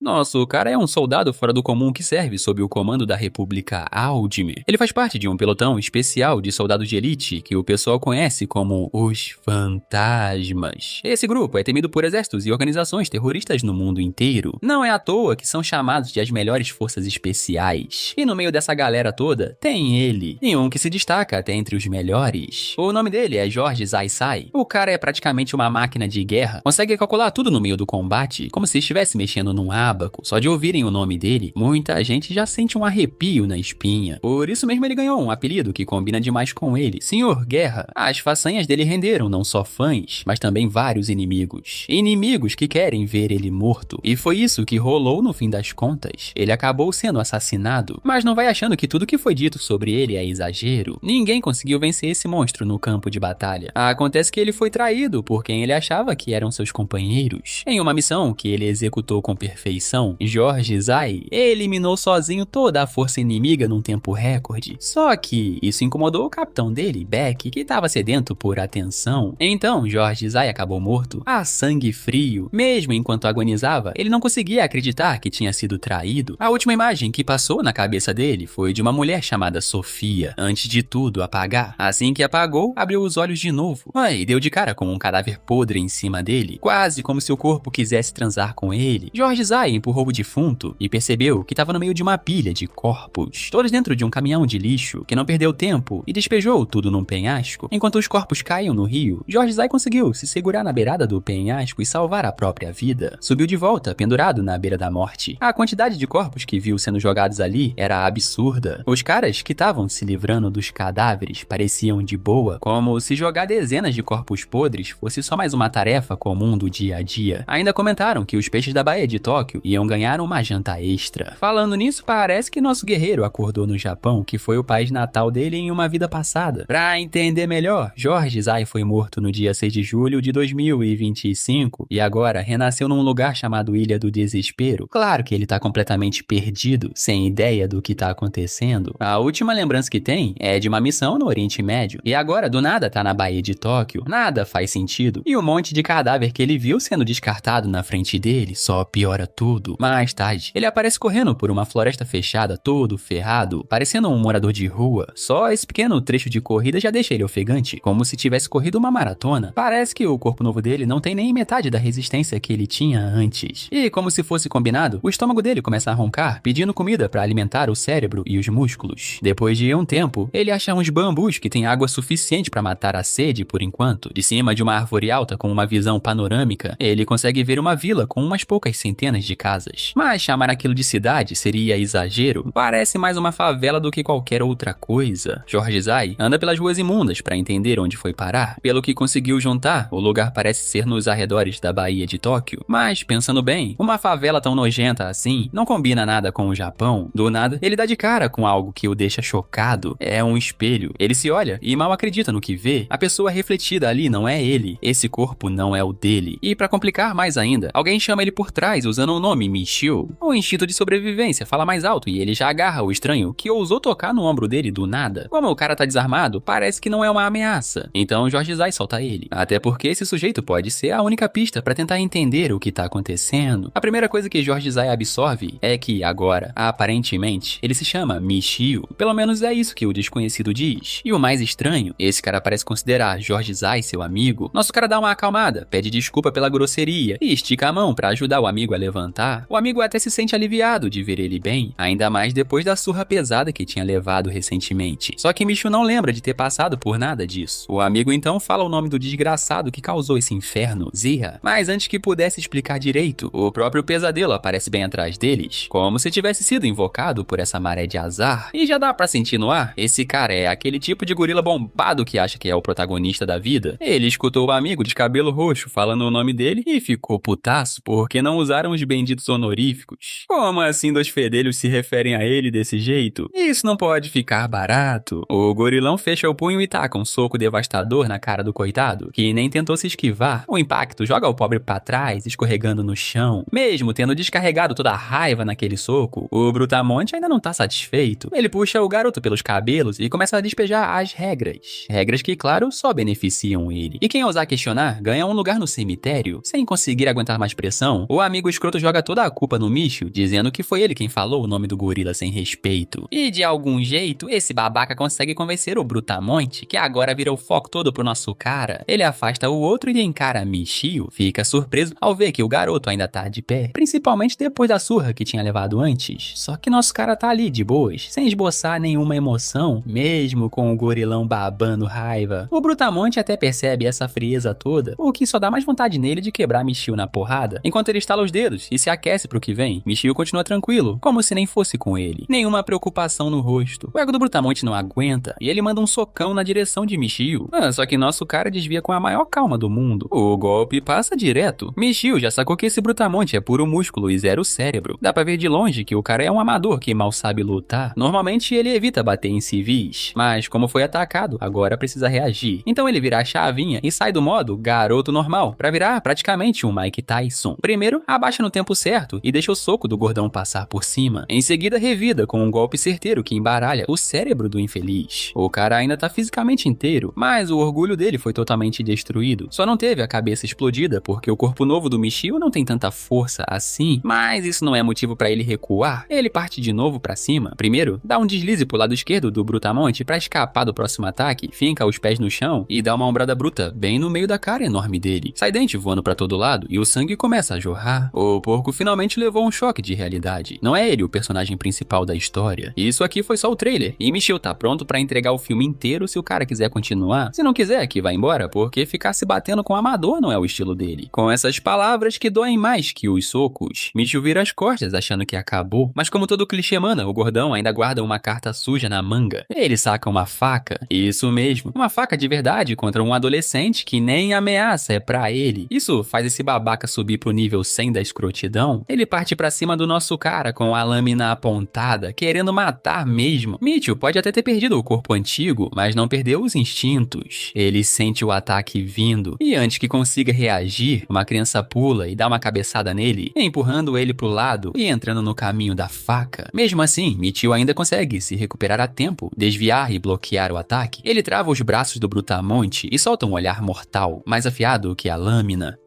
Nosso cara é um soldado fora do comum que serve sob o comando da República Aldimir. Ele faz parte de um pelotão especial de soldados de elite que o pessoal conhece como os Fantasmas. Esse grupo é temido por exércitos e organizações terroristas no mundo inteiro. Não é à toa que são chamados de as melhores forças especiais. E no meio dessa galera toda, tem ele, e um que se destaca até entre os melhores. O nome dele é Jorge Zai. O cara é praticamente uma máquina de guerra, consegue calcular tudo no meio do combate, como se estivesse mexendo num ábaco. Só de ouvirem o nome dele, muita gente já sente um arrepio na espinha. Por isso mesmo ele ganhou um apelido que combina demais com ele, Senhor Guerra. As façanhas dele renderam não só fãs, mas também vários inimigos. Inimigos que querem ver ele morto. E foi isso que rolou no fim das contas. Ele acabou sendo assassinado. Mas não vai achando que tudo que foi dito sobre ele é exagero. Ninguém conseguiu vencer esse monstro no campo de batalha. Acontece que ele foi traído por quem ele achava que eram seus companheiros. Em uma missão que ele executou com perfeição, Jorge Zai eliminou sozinho toda a força inimiga num tempo recorde. Só que isso incomodou o capitão dele, Beck, que estava sedento por atenção. Então Jorge Zai acabou morto a sangue frio. Mesmo enquanto agonizava, ele não conseguia acreditar que tinha sido traído. A última imagem que passou na cabeça dele foi de uma mulher chamada Sofia. Antes de tudo apagar. Assim que apagou, abriu os olhos de novo. E deu de cara com um cadáver podre em cima dele, quase como se o corpo quisesse transar com ele. Jorge Zai empurrou o defunto e percebeu que estava no meio de uma pilha de corpos, todos dentro de um caminhão de lixo, que não perdeu tempo e despejou tudo num penhasco. Enquanto os corpos caíam no rio, Jorge Zai conseguiu se segurar na beirada do penhasco e salvar a própria vida. Subiu de volta, pendurado na beira da morte. A quantidade de corpos que viu sendo jogados ali era absurda. Os caras que estavam se livrando dos cadáveres pareciam de boa, como se jogar dezenas de corpos podres fosse só mais uma tarefa comum do dia a dia. Ainda comentaram que os peixes da Baía de Tóquio iam ganhar uma janta extra. Falando nisso, parece que nosso guerreiro acordou no Japão, que foi o país natal dele em uma vida passada. Pra entender melhor, Jorge Zai foi morto no dia 6 de julho de 2025 e agora renasceu num lugar chamado Ilha do Desespero. Claro que ele tá completamente perdido, sem ideia do que tá acontecendo. A última lembrança que tem é de uma missão no Oriente Médio e agora do nada tá na Baía de Tóquio. Nada faz sentido. E um monte de cadáver que ele viu sendo descartado na frente dele só piora tudo. Mais tarde, ele aparece correndo por uma floresta fechada, todo ferrado, parecendo um morador de rua. Só esse pequeno trecho de corrida já deixa ele ofegante, como se tivesse corrido uma maratona. Parece que o corpo novo dele não tem nem metade da resistência que ele tinha antes. E como se fosse combinado, o estômago dele começa a roncar, pedindo comida para alimentar o cérebro e os músculos. Depois de um tempo, ele acha uns bambus que tem água suficiente para matar a sede por enquanto. De cima de uma árvore alta com uma visão panorâmica, ele consegue ver uma vila com umas poucas centenas de casas. Mas chamar aquilo de cidade seria exagero. Parece mais uma favela do que qualquer outra coisa. Jorge Zai anda pelas ruas imundas para entender onde foi parar. Pelo que conseguiu juntar, o lugar parece ser nos arredores da Baía de Tóquio. Mas, pensando bem, uma favela tão nojenta assim não combina nada com o Japão. Do nada, ele dá de cara com algo que o deixa chocado. É um espelho. Ele se olha e mal acredita no que vê. A pessoa refletida ali não é ele. Esse corpo não é o dele. E pra complicar mais ainda, alguém chama ele por trás usando o nome Michiu. O instinto de sobrevivência fala mais alto e ele já agarra o estranho que ousou tocar no ombro dele do nada. Como o cara tá desarmado, parece que não é uma ameaça. Então Jorge Zai solta ele. Até porque esse sujeito pode ser a única pista pra tentar entender o que tá acontecendo. A primeira coisa que Jorge Zai absorve é que agora, aparentemente, ele se chama Michiu. Pelo menos é isso que o desconhecido diz. E o mais estranho, esse cara parece considerar Jorge Zai seu amigo. Nosso cara dá uma acalmada, pede desculpa pela grosseria e estica a mão pra ajudar o amigo a levantar. O amigo até se sente aliviado de ver ele bem, ainda mais depois da surra pesada que tinha levado recentemente. Só que Michiu não lembra de ter passado por nada disso. O amigo então fala o nome do desgraçado que causou esse inferno, Zia. Mas antes que pudesse explicar direito, o próprio pesadelo aparece bem atrás deles, como se tivesse sido invocado por essa maré de azar. E já dá pra sentir no ar, esse cara é aquele tipo de gorila bombado que acha que é o protagonista da vida. Ele escutou o amigo de cabelo roxo falando o nome dele e ficou putaço porque não usaram os benditos honoríficos. Como assim dois fedelhos se referem a ele desse jeito? Isso não pode ficar barato. O gorilão fecha o punho e taca um soco devastador na cara do coitado, que nem tentou se esquivar. O impacto joga o pobre pra trás, escorregando no chão. Mesmo tendo descarregado toda a raiva naquele soco, o Brutamonte ainda não tá satisfeito. Ele puxa o garoto pelos cabelos e começa a despejar as regras. Regras que, claro, só beneficiam ele. E quem ousar questionar, ganha um lugar no cemitério. Sem conseguir aguentar mais pressão, o amigo escroto joga joga toda a culpa no Michio, dizendo que foi ele quem falou o nome do gorila sem respeito. E de algum jeito, esse babaca consegue convencer o Brutamonte, que agora vira o foco todo pro nosso cara. Ele afasta o outro e encara Michio, fica surpreso ao ver que o garoto ainda tá de pé, principalmente depois da surra que tinha levado antes. Só que nosso cara tá ali de boas, sem esboçar nenhuma emoção, mesmo com o gorilão babando raiva. O Brutamonte até percebe essa frieza toda, o que só dá mais vontade nele de quebrar Michio na porrada. Enquanto ele estala os dedos e se aquece pro que vem, Michio continua tranquilo, como se nem fosse com ele. Nenhuma preocupação no rosto. O ego do Brutamonte não aguenta e ele manda um socão na direção de Michio. Só que nosso cara desvia com a maior calma do mundo. O golpe passa direto. Michio já sacou que esse Brutamonte é puro músculo e zero cérebro. Dá pra ver de longe que o cara é um amador que mal sabe lutar. Normalmente ele evita bater em civis, mas como foi atacado, agora precisa reagir. Então ele vira a chavinha e sai do modo garoto normal, pra virar praticamente um Mike Tyson. Primeiro, abaixa no tempo certo e deixa o soco do gordão passar por cima. Em seguida, revida com um golpe certeiro que embaralha o cérebro do infeliz. O cara ainda tá fisicamente inteiro, mas o orgulho dele foi totalmente destruído. Só não teve a cabeça explodida porque o corpo novo do Michio não tem tanta força assim, mas isso não é motivo pra ele recuar. Ele parte de novo pra cima. Primeiro, dá um deslize pro lado esquerdo do Brutamonte pra escapar do próximo ataque, finca os pés no chão e dá uma ombrada bruta bem no meio da cara enorme dele. Sai dente voando pra todo lado e o sangue começa a jorrar. O porco finalmente levou um choque de realidade. Não é ele o personagem principal da história. Isso aqui foi só o trailer e Michio tá pronto pra entregar o filme inteiro se o cara quiser continuar. Se não quiser, que vá embora, porque ficar se batendo com um amador não é o estilo dele. Com essas palavras que doem mais que os socos, Michio vira as costas achando que acabou, mas como todo clichê mana, o gordão ainda guarda uma carta suja na manga. Ele saca uma faca. Isso mesmo, uma faca de verdade contra um adolescente que nem ameaça é pra ele. Isso faz esse babaca subir pro nível 100 da escrotidão. Ele parte pra cima do nosso cara com a lâmina apontada, querendo matar mesmo. Michio pode até ter perdido o corpo antigo, mas não perdeu os instintos. Ele sente o ataque vindo e antes que consiga reagir, uma criança pula e dá uma cabeçada nele, empurrando ele pro lado e entrando no caminho da faca. Mesmo assim, Michio ainda consegue se recuperar a tempo, desviar e bloquear o ataque. Ele trava os braços do Brutamonte e solta um olhar mortal, mais afiado que a lâmina.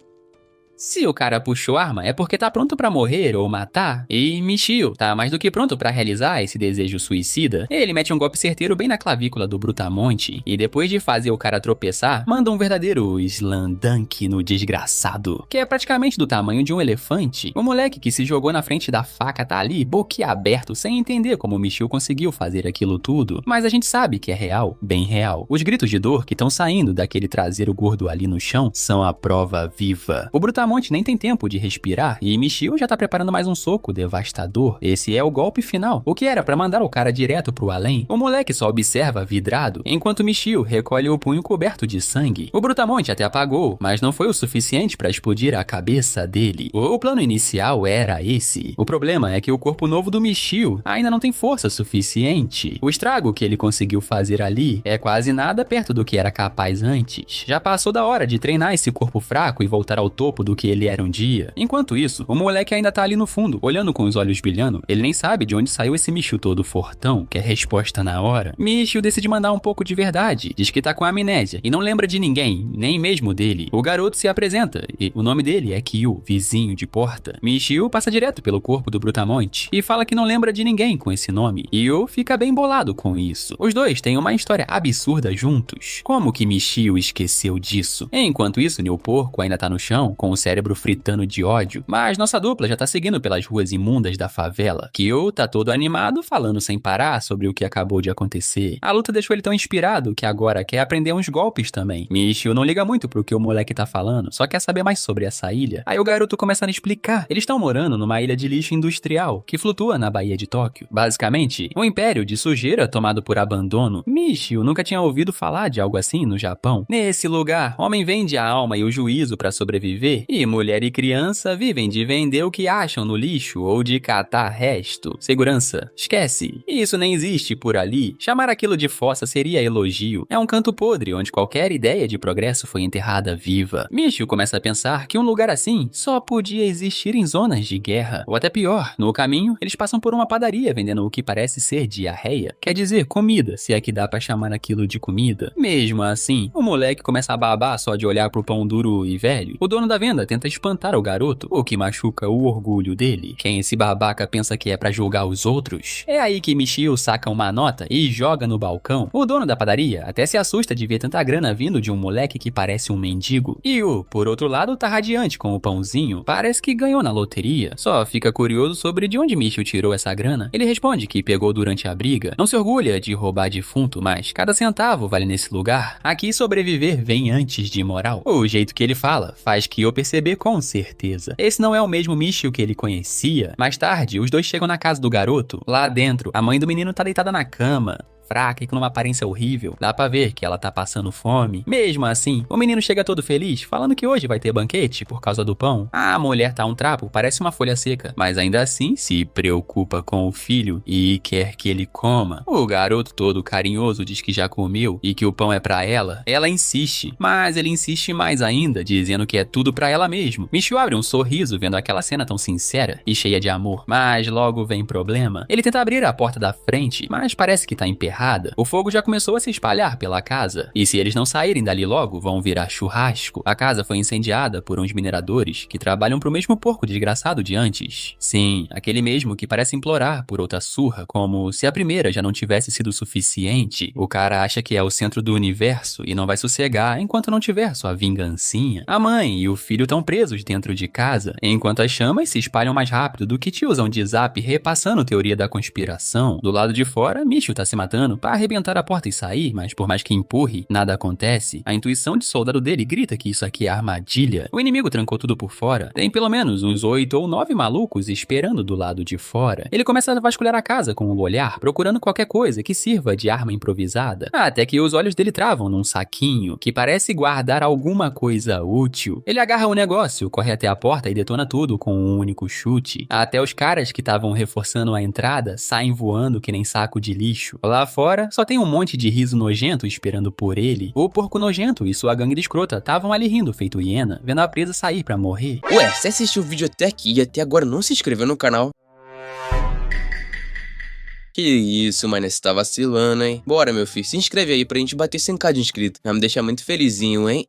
Se o cara puxou arma, é porque tá pronto pra morrer ou matar. E Michio tá mais do que pronto pra realizar esse desejo suicida. Ele mete um golpe certeiro bem na clavícula do Brutamonte e depois de fazer o cara tropeçar, manda um verdadeiro slam dunk no desgraçado, que é praticamente do tamanho de um elefante. O moleque que se jogou na frente da faca tá ali, boquiaberto, sem entender como Michio conseguiu fazer aquilo tudo. Mas a gente sabe que é real, bem real. Os gritos de dor que estão saindo daquele traseiro gordo ali no chão são a prova viva. O Brutamonte nem tem tempo de respirar e Michio já tá preparando mais um soco devastador. Esse é o golpe final, o que era pra mandar o cara direto pro além. O moleque só observa vidrado, enquanto Michio recolhe o punho coberto de sangue. O Brutamonte até apagou, mas não foi o suficiente pra explodir a cabeça dele. O plano inicial era esse. O problema é que o corpo novo do Michio ainda não tem força suficiente. O estrago que ele conseguiu fazer ali é quase nada perto do que era capaz antes. Já passou da hora de treinar esse corpo fraco e voltar ao topo do que ele era um dia. Enquanto isso, o moleque ainda tá ali no fundo, olhando com os olhos brilhando. Ele nem sabe de onde saiu esse Michio todo fortão, que é resposta na hora. Michio decide mandar um pouco de verdade. Diz que tá com amnésia e não lembra de ninguém, nem mesmo dele. O garoto se apresenta e o nome dele é Kyu, vizinho de porta. Michio passa direto pelo corpo do Brutamonte e fala que não lembra de ninguém com esse nome. Kyu fica bem bolado com isso. Os dois têm uma história absurda juntos. Como que Michio esqueceu disso? Enquanto isso, Neo Porco ainda tá no chão, com o cérebro fritando de ódio, mas nossa dupla já tá seguindo pelas ruas imundas da favela. Kyo tá todo animado, falando sem parar sobre o que acabou de acontecer. A luta deixou ele tão inspirado que agora quer aprender uns golpes também. Michio não liga muito pro que o moleque tá falando, só quer saber mais sobre essa ilha. Aí o garoto começa a explicar. Eles estão morando numa ilha de lixo industrial, que flutua na Baía de Tóquio. Basicamente, um império de sujeira tomado por abandono. Michio nunca tinha ouvido falar de algo assim no Japão. Nesse lugar, homem vende a alma e o juízo pra sobreviver, e mulher e criança vivem de vender o que acham no lixo ou de catar resto. Segurança, esquece. Isso nem existe por ali. Chamar aquilo de fossa seria elogio. É um canto podre onde qualquer ideia de progresso foi enterrada viva. Michio começa a pensar que um lugar assim só podia existir em zonas de guerra. Ou até pior, no caminho, eles passam por uma padaria vendendo o que parece ser diarreia. Quer dizer, comida, se é que dá pra chamar aquilo de comida. Mesmo assim, o moleque começa a babar só de olhar pro pão duro e velho. O dono da venda tenta espantar o garoto, o que machuca o orgulho dele. Quem esse babaca pensa que é pra julgar os outros? É aí que Michio saca uma nota e joga no balcão. O dono da padaria até se assusta de ver tanta grana vindo de um moleque que parece um mendigo. E por outro lado, tá radiante com o pãozinho. Parece que ganhou na loteria. Só fica curioso sobre de onde Michio tirou essa grana. Ele responde que pegou durante a briga. Não se orgulha de roubar defunto, mas cada centavo vale nesse lugar. Aqui sobreviver vem antes de moral. O jeito que ele fala faz que eu perceber com certeza. Esse não é o mesmo Michio que ele conhecia. Mais tarde, os dois chegam na casa do garoto. Lá dentro, a mãe do menino tá deitada na cama, fraca e com uma aparência horrível. Dá pra ver que ela tá passando fome. Mesmo assim, o menino chega todo feliz, falando que hoje vai ter banquete por causa do pão. A mulher tá um trapo, parece uma folha seca, mas ainda assim se preocupa com o filho e quer que ele coma. O garoto todo carinhoso diz que já comeu e que o pão é pra ela. Ela insiste, mas ele insiste mais ainda, dizendo que é tudo pra ela mesmo. Michio abre um sorriso vendo aquela cena tão sincera e cheia de amor, mas logo vem problema. Ele tenta abrir a porta da frente, mas parece que tá emperrado. O fogo já começou a se espalhar pela casa, e se eles não saírem dali logo, vão virar churrasco. A casa foi incendiada por uns mineradores que trabalham pro mesmo porco desgraçado de antes. Sim, aquele mesmo que parece implorar por outra surra, como se a primeira já não tivesse sido suficiente. O cara acha que é o centro do universo e não vai sossegar enquanto não tiver sua vingancinha. A mãe e o filho estão presos dentro de casa, enquanto as chamas se espalham mais rápido do que tiozão de Zap repassando teoria da conspiração. Do lado de fora, Michio tá se matando para arrebentar a porta e sair, mas por mais que empurre, nada acontece. A intuição de soldado dele grita que isso aqui é armadilha. O inimigo trancou tudo por fora. Tem pelo menos uns 8 ou 9 malucos esperando do lado de fora. Ele começa a vasculhar a casa com o olhar, procurando qualquer coisa que sirva de arma improvisada. Até que os olhos dele travam num saquinho que parece guardar alguma coisa útil. Ele agarra o negócio, corre até a porta e detona tudo com um único chute. Até os caras que estavam reforçando a entrada saem voando que nem saco de lixo. Lá fora, só tem um monte de riso nojento esperando por ele. O porco nojento e sua gangue de escrota estavam ali rindo feito hiena, vendo a presa sair pra morrer. Ué, você assistiu o vídeo até aqui e até agora não se inscreveu no canal? Que isso, mano, você tá vacilando, hein? Bora, meu filho, se inscreve aí pra gente bater 100k de inscrito. Vai me deixar muito felizinho, hein?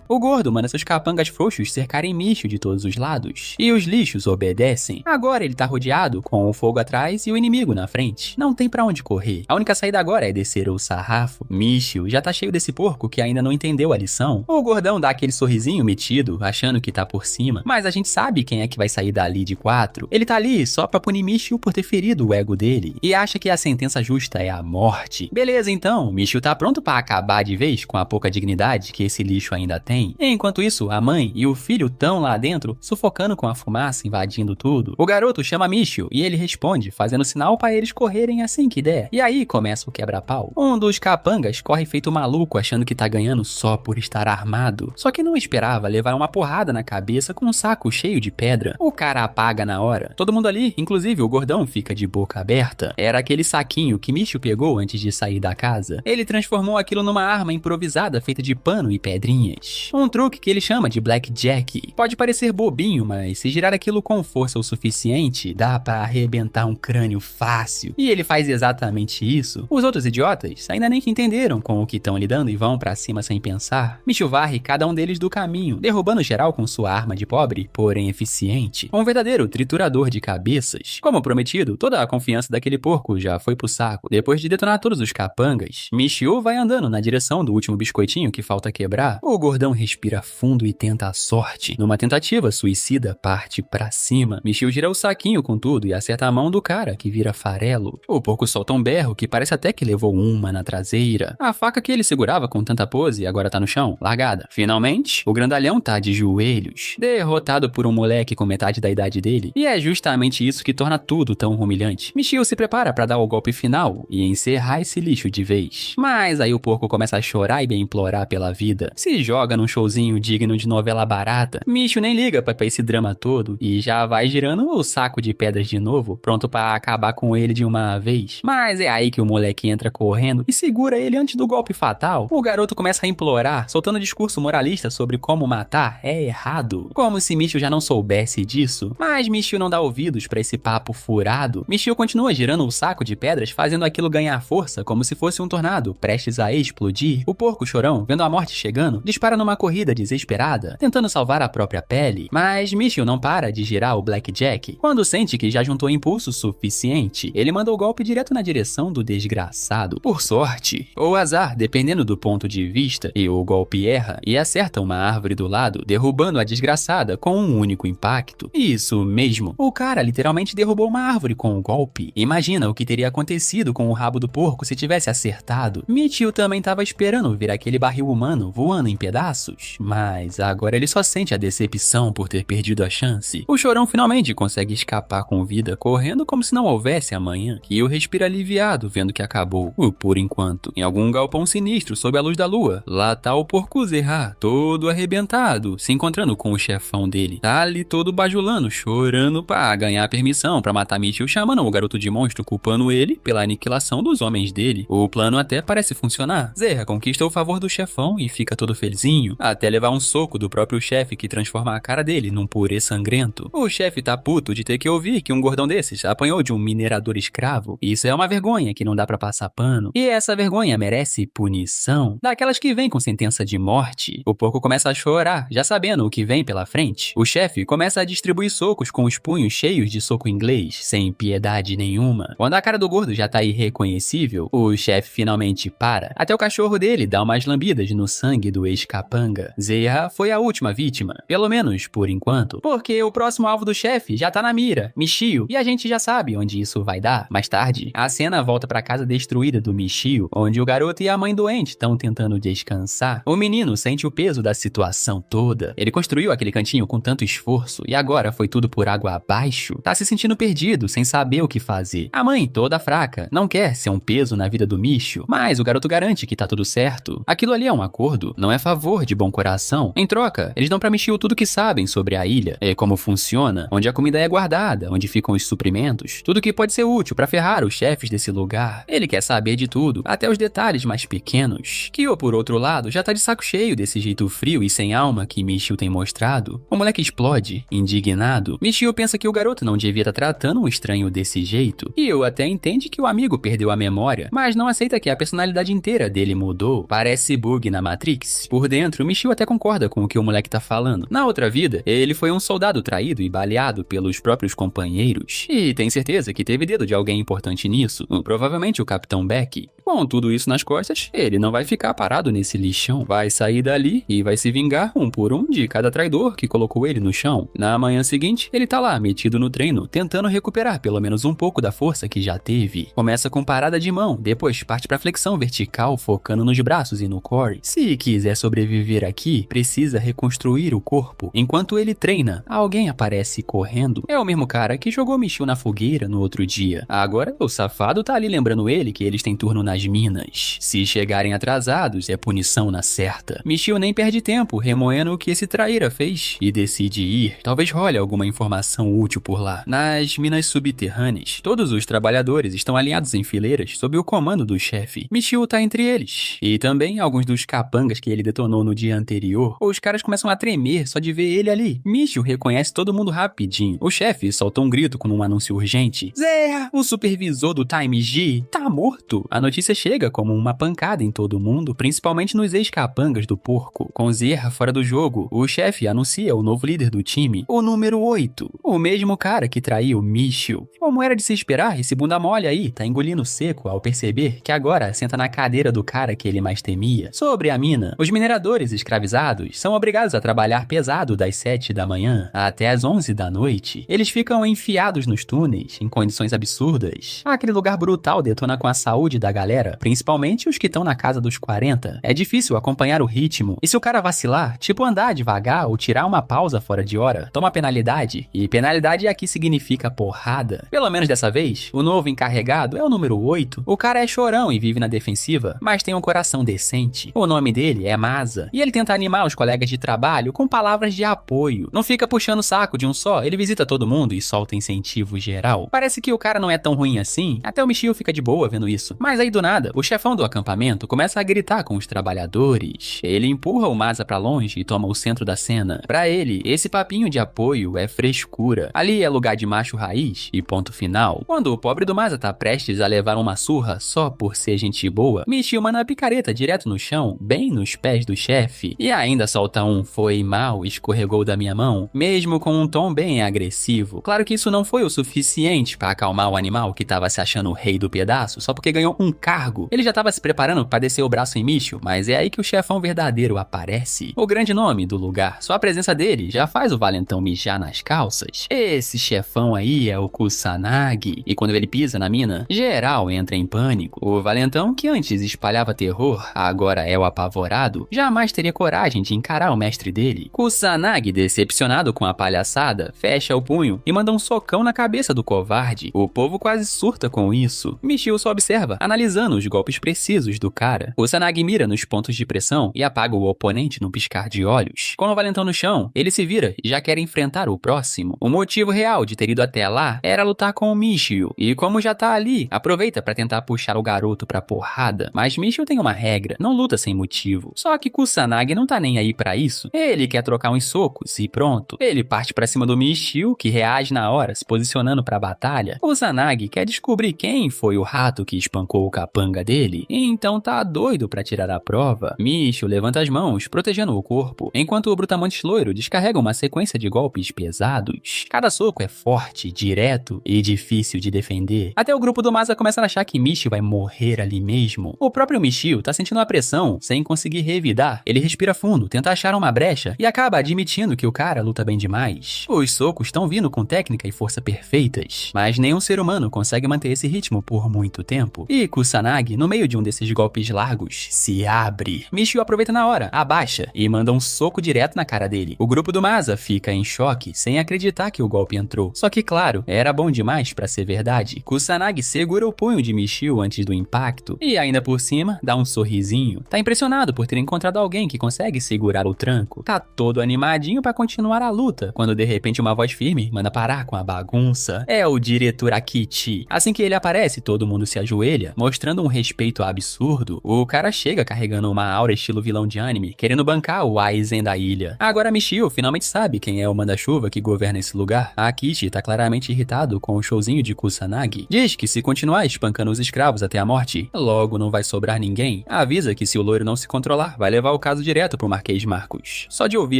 O gordo manda seus capangas frouxos cercarem Michio de todos os lados. E os lixos obedecem. Agora ele tá rodeado, com o fogo atrás e o inimigo na frente. Não tem pra onde correr. A única saída agora é descer o sarrafo. Michio já tá cheio desse porco que ainda não entendeu a lição. O gordão dá aquele sorrisinho metido, achando que tá por cima. Mas a gente sabe quem é que vai sair dali de 4. Ele tá ali só pra punir Michio por ter ferido o ego dele. E acha que a sentença justa é a morte. Beleza, então, Michio tá pronto pra acabar de vez com a pouca dignidade que esse lixo ainda tem. Enquanto isso, a mãe e o filho tão lá dentro, sufocando com a fumaça, invadindo tudo. O garoto chama Michio e ele responde, fazendo sinal pra eles correrem assim que der. E aí começa o quebra-pau. Um dos capangas corre feito maluco, achando que tá ganhando só por estar armado. Só que não esperava levar uma porrada na cabeça com um saco cheio de pedra. O cara apaga na hora. Todo mundo ali, inclusive o gordão, fica de boca aberta. Era aquele saquinho que Michio pegou antes de sair da casa. Ele transformou aquilo numa arma improvisada feita de pano e pedrinhas. Um truque que ele chama de Blackjack. Pode parecer bobinho, mas se girar aquilo com força o suficiente, dá pra arrebentar um crânio fácil. E ele faz exatamente isso. Os outros idiotas ainda nem entenderam com o que estão lidando e vão pra cima sem pensar. Michio varre cada um deles do caminho, derrubando geral com sua arma de pobre, porém eficiente. Um verdadeiro triturador de cabeças. Como prometido, toda a confiança daquele porco já foi pro saco. Depois de detonar todos os capangas, Michio vai andando na direção do último biscoitinho que falta quebrar. O gordão respira fundo e tenta a sorte. Numa tentativa suicida, parte pra cima. Michio gira o saquinho com tudo e acerta a mão do cara, que vira farelo. O porco solta um berro que parece até que levou uma na traseira. A faca que ele segurava com tanta pose agora tá no chão, largada. Finalmente, o grandalhão tá de joelhos, derrotado por um moleque com metade da idade dele. E é justamente isso que torna tudo tão humilhante. Michio se prepara pra dar o golpe final e encerrar esse lixo de vez. Mas aí o porco começa a chorar e bem implorar pela vida. Se joga num showzinho digno de novela barata. Michio nem liga pra esse drama todo e já vai girando o saco de pedras de novo, pronto pra acabar com ele de uma vez. Mas é aí que o moleque entra correndo e segura ele antes do golpe fatal. O garoto começa a implorar, soltando discurso moralista sobre como matar é errado. Como se Michio já não soubesse disso. Mas Michio não dá ouvidos pra esse papo furado. Michio continua girando girando o saco de pedras, fazendo aquilo ganhar força como se fosse um tornado, prestes a explodir. O porco chorão, vendo a morte chegando, dispara numa corrida desesperada, tentando salvar a própria pele. Mas Michio não para de girar o Blackjack. Quando sente que já juntou impulso suficiente, ele manda o golpe direto na direção do desgraçado. Por sorte, ou azar, dependendo do ponto de vista, e o golpe erra e acerta uma árvore do lado, derrubando a desgraçada com um único impacto. Isso mesmo, o cara literalmente derrubou uma árvore com o golpe. Imagina o que teria acontecido com o rabo do porco se tivesse acertado. Michio também estava esperando ver aquele barril humano voando em pedaços, mas agora ele só sente a decepção por ter perdido a chance. O chorão finalmente consegue escapar com vida, correndo como se não houvesse amanhã. Kyo respira aliviado vendo que acabou, por enquanto. Em algum galpão sinistro sob a luz da lua, lá tá o porco Zerra, todo arrebentado, se encontrando com o chefão dele. Tá ali todo bajulando, chorando pra ganhar permissão pra matar Michio, chamando o garoto de monstro, culpando ele pela aniquilação dos homens dele. O plano até parece funcionar. Zerra conquista o favor do chefão e fica todo felizinho, até levar um soco do próprio chefe que transforma a cara dele num purê sangrento. O chefe tá puto de ter que ouvir que um gordão desses apanhou de um minerador escravo. Isso é uma vergonha que não dá pra passar pano. E essa vergonha merece punição, daquelas que vem com sentença de morte. O porco começa a chorar, já sabendo o que vem pela frente. O chefe começa a distribuir socos com os punhos cheios de soco inglês, sem piedade nenhuma. Quando a cara do gordo já tá irreconhecível, o chefe finalmente para. Até o cachorro dele dá umas lambidas no sangue do ex-capanga. Zerra foi a última vítima, pelo menos por enquanto, porque o próximo alvo do chefe já tá na mira, Michio, e a gente já sabe onde isso vai dar. Mais tarde, a cena volta pra casa destruída do Michio, onde o garoto e a mãe doente estão tentando descansar. O menino sente o peso da situação toda. Ele construiu aquele cantinho com tanto esforço e agora foi tudo por água abaixo. Tá se sentindo perdido, sem saber o que fazer. A mãe, toda fraca, não quer ser um peso na vida do Michio, mas o garoto garante que tá tudo certo. Aquilo ali é um acordo, não é favor de bom coração. Em troca, eles dão pra Michio tudo que sabem sobre a ilha, como funciona, onde a comida é guardada, onde ficam os suprimentos, tudo que pode ser útil pra ferrar os chefes desse lugar. Ele quer saber de tudo, até os detalhes mais pequenos. Kyo, por outro lado, já tá de saco cheio desse jeito frio e sem alma que Michio tem mostrado. O moleque explode, indignado. Michio pensa que o garoto não devia estar tratando um estranho desse jeito. E eu até entende que o amigo perdeu a memória, mas não aceita que a personalidade inteira dele mudou. Parece bug na Matrix. Por dentro, Michio até concorda com o que o moleque tá falando. Na outra vida, ele foi um soldado traído e baleado pelos próprios companheiros. E tem certeza que teve dedo de alguém importante nisso, provavelmente o Capitão Beck. Com tudo isso nas costas, ele não vai ficar parado nesse lixão. Vai sair dali e vai se vingar um por um de cada traidor que colocou ele no chão. Na manhã seguinte, ele tá lá, metido no treino, tentando recuperar pelo menos um pouco da força que já teve. Começa com parada de mão, depois parte pra flexão vertical, focando nos braços e no core. Se quiser sobreviver aqui, precisa reconstruir o corpo. Enquanto ele treina, alguém aparece correndo. É o mesmo cara que jogou Michio na fogueira no outro dia. Agora, o safado tá ali lembrando ele que eles têm turno nas minas. Se chegarem atrasados, é punição na certa. Michio nem perde tempo remoendo o que esse traíra fez e decide ir. Talvez role alguma informação útil por lá. Nas minas subterrâneas, todos os trabalhadores estão alinhados em fileiras sob o comando do chefe. Michio tá entre eles. E também alguns dos capangas que ele detonou no dia anterior. Os caras começam a tremer só de ver ele ali. Michio reconhece todo mundo rapidinho. O chefe solta um grito com um anúncio urgente. Zerra, o supervisor do Time G, tá morto. A notícia chega como uma pancada em todo mundo, principalmente nos ex-capangas do porco. Com Zerra fora do jogo, o chefe anuncia o novo líder do time, o número 8. O mesmo cara que traiu Michio. Como era de se esperar, esse bunda mole aí tá engolindo seco ao perceber que agora senta na cadeira do cara que ele mais temia. Sobre a mina, os mineradores escravizados são obrigados a trabalhar pesado das 7 da manhã até as 11 da noite. Eles ficam enfiados nos túneis, em condições absurdas. Aquele lugar brutal detona com a saúde da galera, principalmente os que estão na casa dos 40. É difícil acompanhar o ritmo, e se o cara vacilar, tipo andar devagar ou tirar uma pausa fora de hora, toma penalidade, e penalidade aqui significa porrada. Pelo menos dessa vez, o novo encarregado é o número 8. O cara é chorão e vive na defensiva, mas tem um coração decente. O nome dele é Masa, e ele tenta animar os colegas de trabalho com palavras de apoio. Não fica puxando o saco de um só, ele visita todo mundo e solta incentivo geral. Parece que o cara não é tão ruim assim, até o Michio fica de boa vendo isso. Mas aí do nada, o chefão do acampamento começa a gritar com os trabalhadores. Ele empurra o Masa pra longe e toma o centro da cena. Pra ele, esse papinho de apoio é frescura. Ali é lugar de macho raiz e ponto final. Quando o pobre do Masa tá prestes a levar uma surra só por ser gente boa, Michio manda a picareta direto no chão, bem nos pés do chefe, e ainda solta um "foi mal, escorregou da minha mão", mesmo com um tom bem agressivo. Claro que isso não foi o suficiente pra acalmar o animal que tava se achando o rei do pedaço só porque ganhou um cargo. Ele já tava se preparando pra descer o braço em Michio, mas é aí que o chefão verdadeiro aparece. O grande nome do lugar, só a presença dele já faz o valentão mijar nas calças. Esse chefão aí é o Kusanagi, e quando ele pisa na mina, geral entra em pânico. O valentão, que antes espalhava terror, agora é o apavorado, jamais teria coragem de encarar o mestre dele. Kusanagi, decepcionado com a palhaçada, fecha o punho e manda um socão na cabeça do covarde. O povo quase surta com isso. Michio só observa, analisando os golpes precisos do cara. Kusanagi mira nos pontos de pressão e apaga o oponente num piscar de olhos. Com o valentão no chão, ele se vira e já quer enfrentar o próximo. O motivo real de ter ido até lá era lutar com o Michio, e como já tá ali, aproveita pra tentar puxar o garoto pra porrada. Mas Michio tem uma regra, não luta sem motivo. Só que Kusanagi não tá nem aí pra isso. Ele quer trocar uns socos e pronto. Ele parte pra cima do Michio, que reage na hora, se posicionando pra batalha. Kusanagi quer descobrir quem foi o rato que espancou o capanga dele, então tá doido pra tirar a prova. Michio levanta as mãos, protegendo o corpo, enquanto o Brutamontes loiro descarrega uma sequência de golpes pesados. Cada soco é forte, direto e difícil de defender. Até o grupo do Masa começa a achar que Michio vai morrer ali mesmo. O próprio Michio tá sentindo a pressão, sem conseguir revidar. Ele respira fundo, tenta achar uma brecha e acaba admitindo que o cara luta bem demais. Os socos estão vindo com técnica e força perfeitas, mas nenhum ser humano consegue manter esse ritmo por muito tempo. E Kusanagi, no meio de um desses golpes largos, se abre. Michio aproveita na hora, abaixa e manda um soco direto na cara dele. O grupo do Masa fica em choque, sem acreditar que o golpe entrou. Só que claro, era bom demais pra ser verdade. Kusanagi segura o punho de Michio antes do impacto e ainda por cima dá um sorrisinho. Tá impressionado por ter encontrado alguém que consegue segurar o tranco. Tá todo animadinho pra continuar a luta, quando de repente uma voz firme manda parar com a bagunça. É o diretor Akichi. Assim que ele aparece, todo mundo se ajoelha, mostrando um respeito absurdo. O cara chega carregando uma aura estilo vilão de anime, querendo bancar o Aizen da ilha. Agora Michio finalmente sabe quem é o manda-chuva que governa esse lugar. Akichi tá claramente irritado com o showzinho de Kusanagi. Diz que se continuar espancando os escravos até a morte, logo não vai sobrar ninguém. Avisa que se o loiro não se controlar, vai levar o caso direto pro Marquês Marcos. Só de ouvir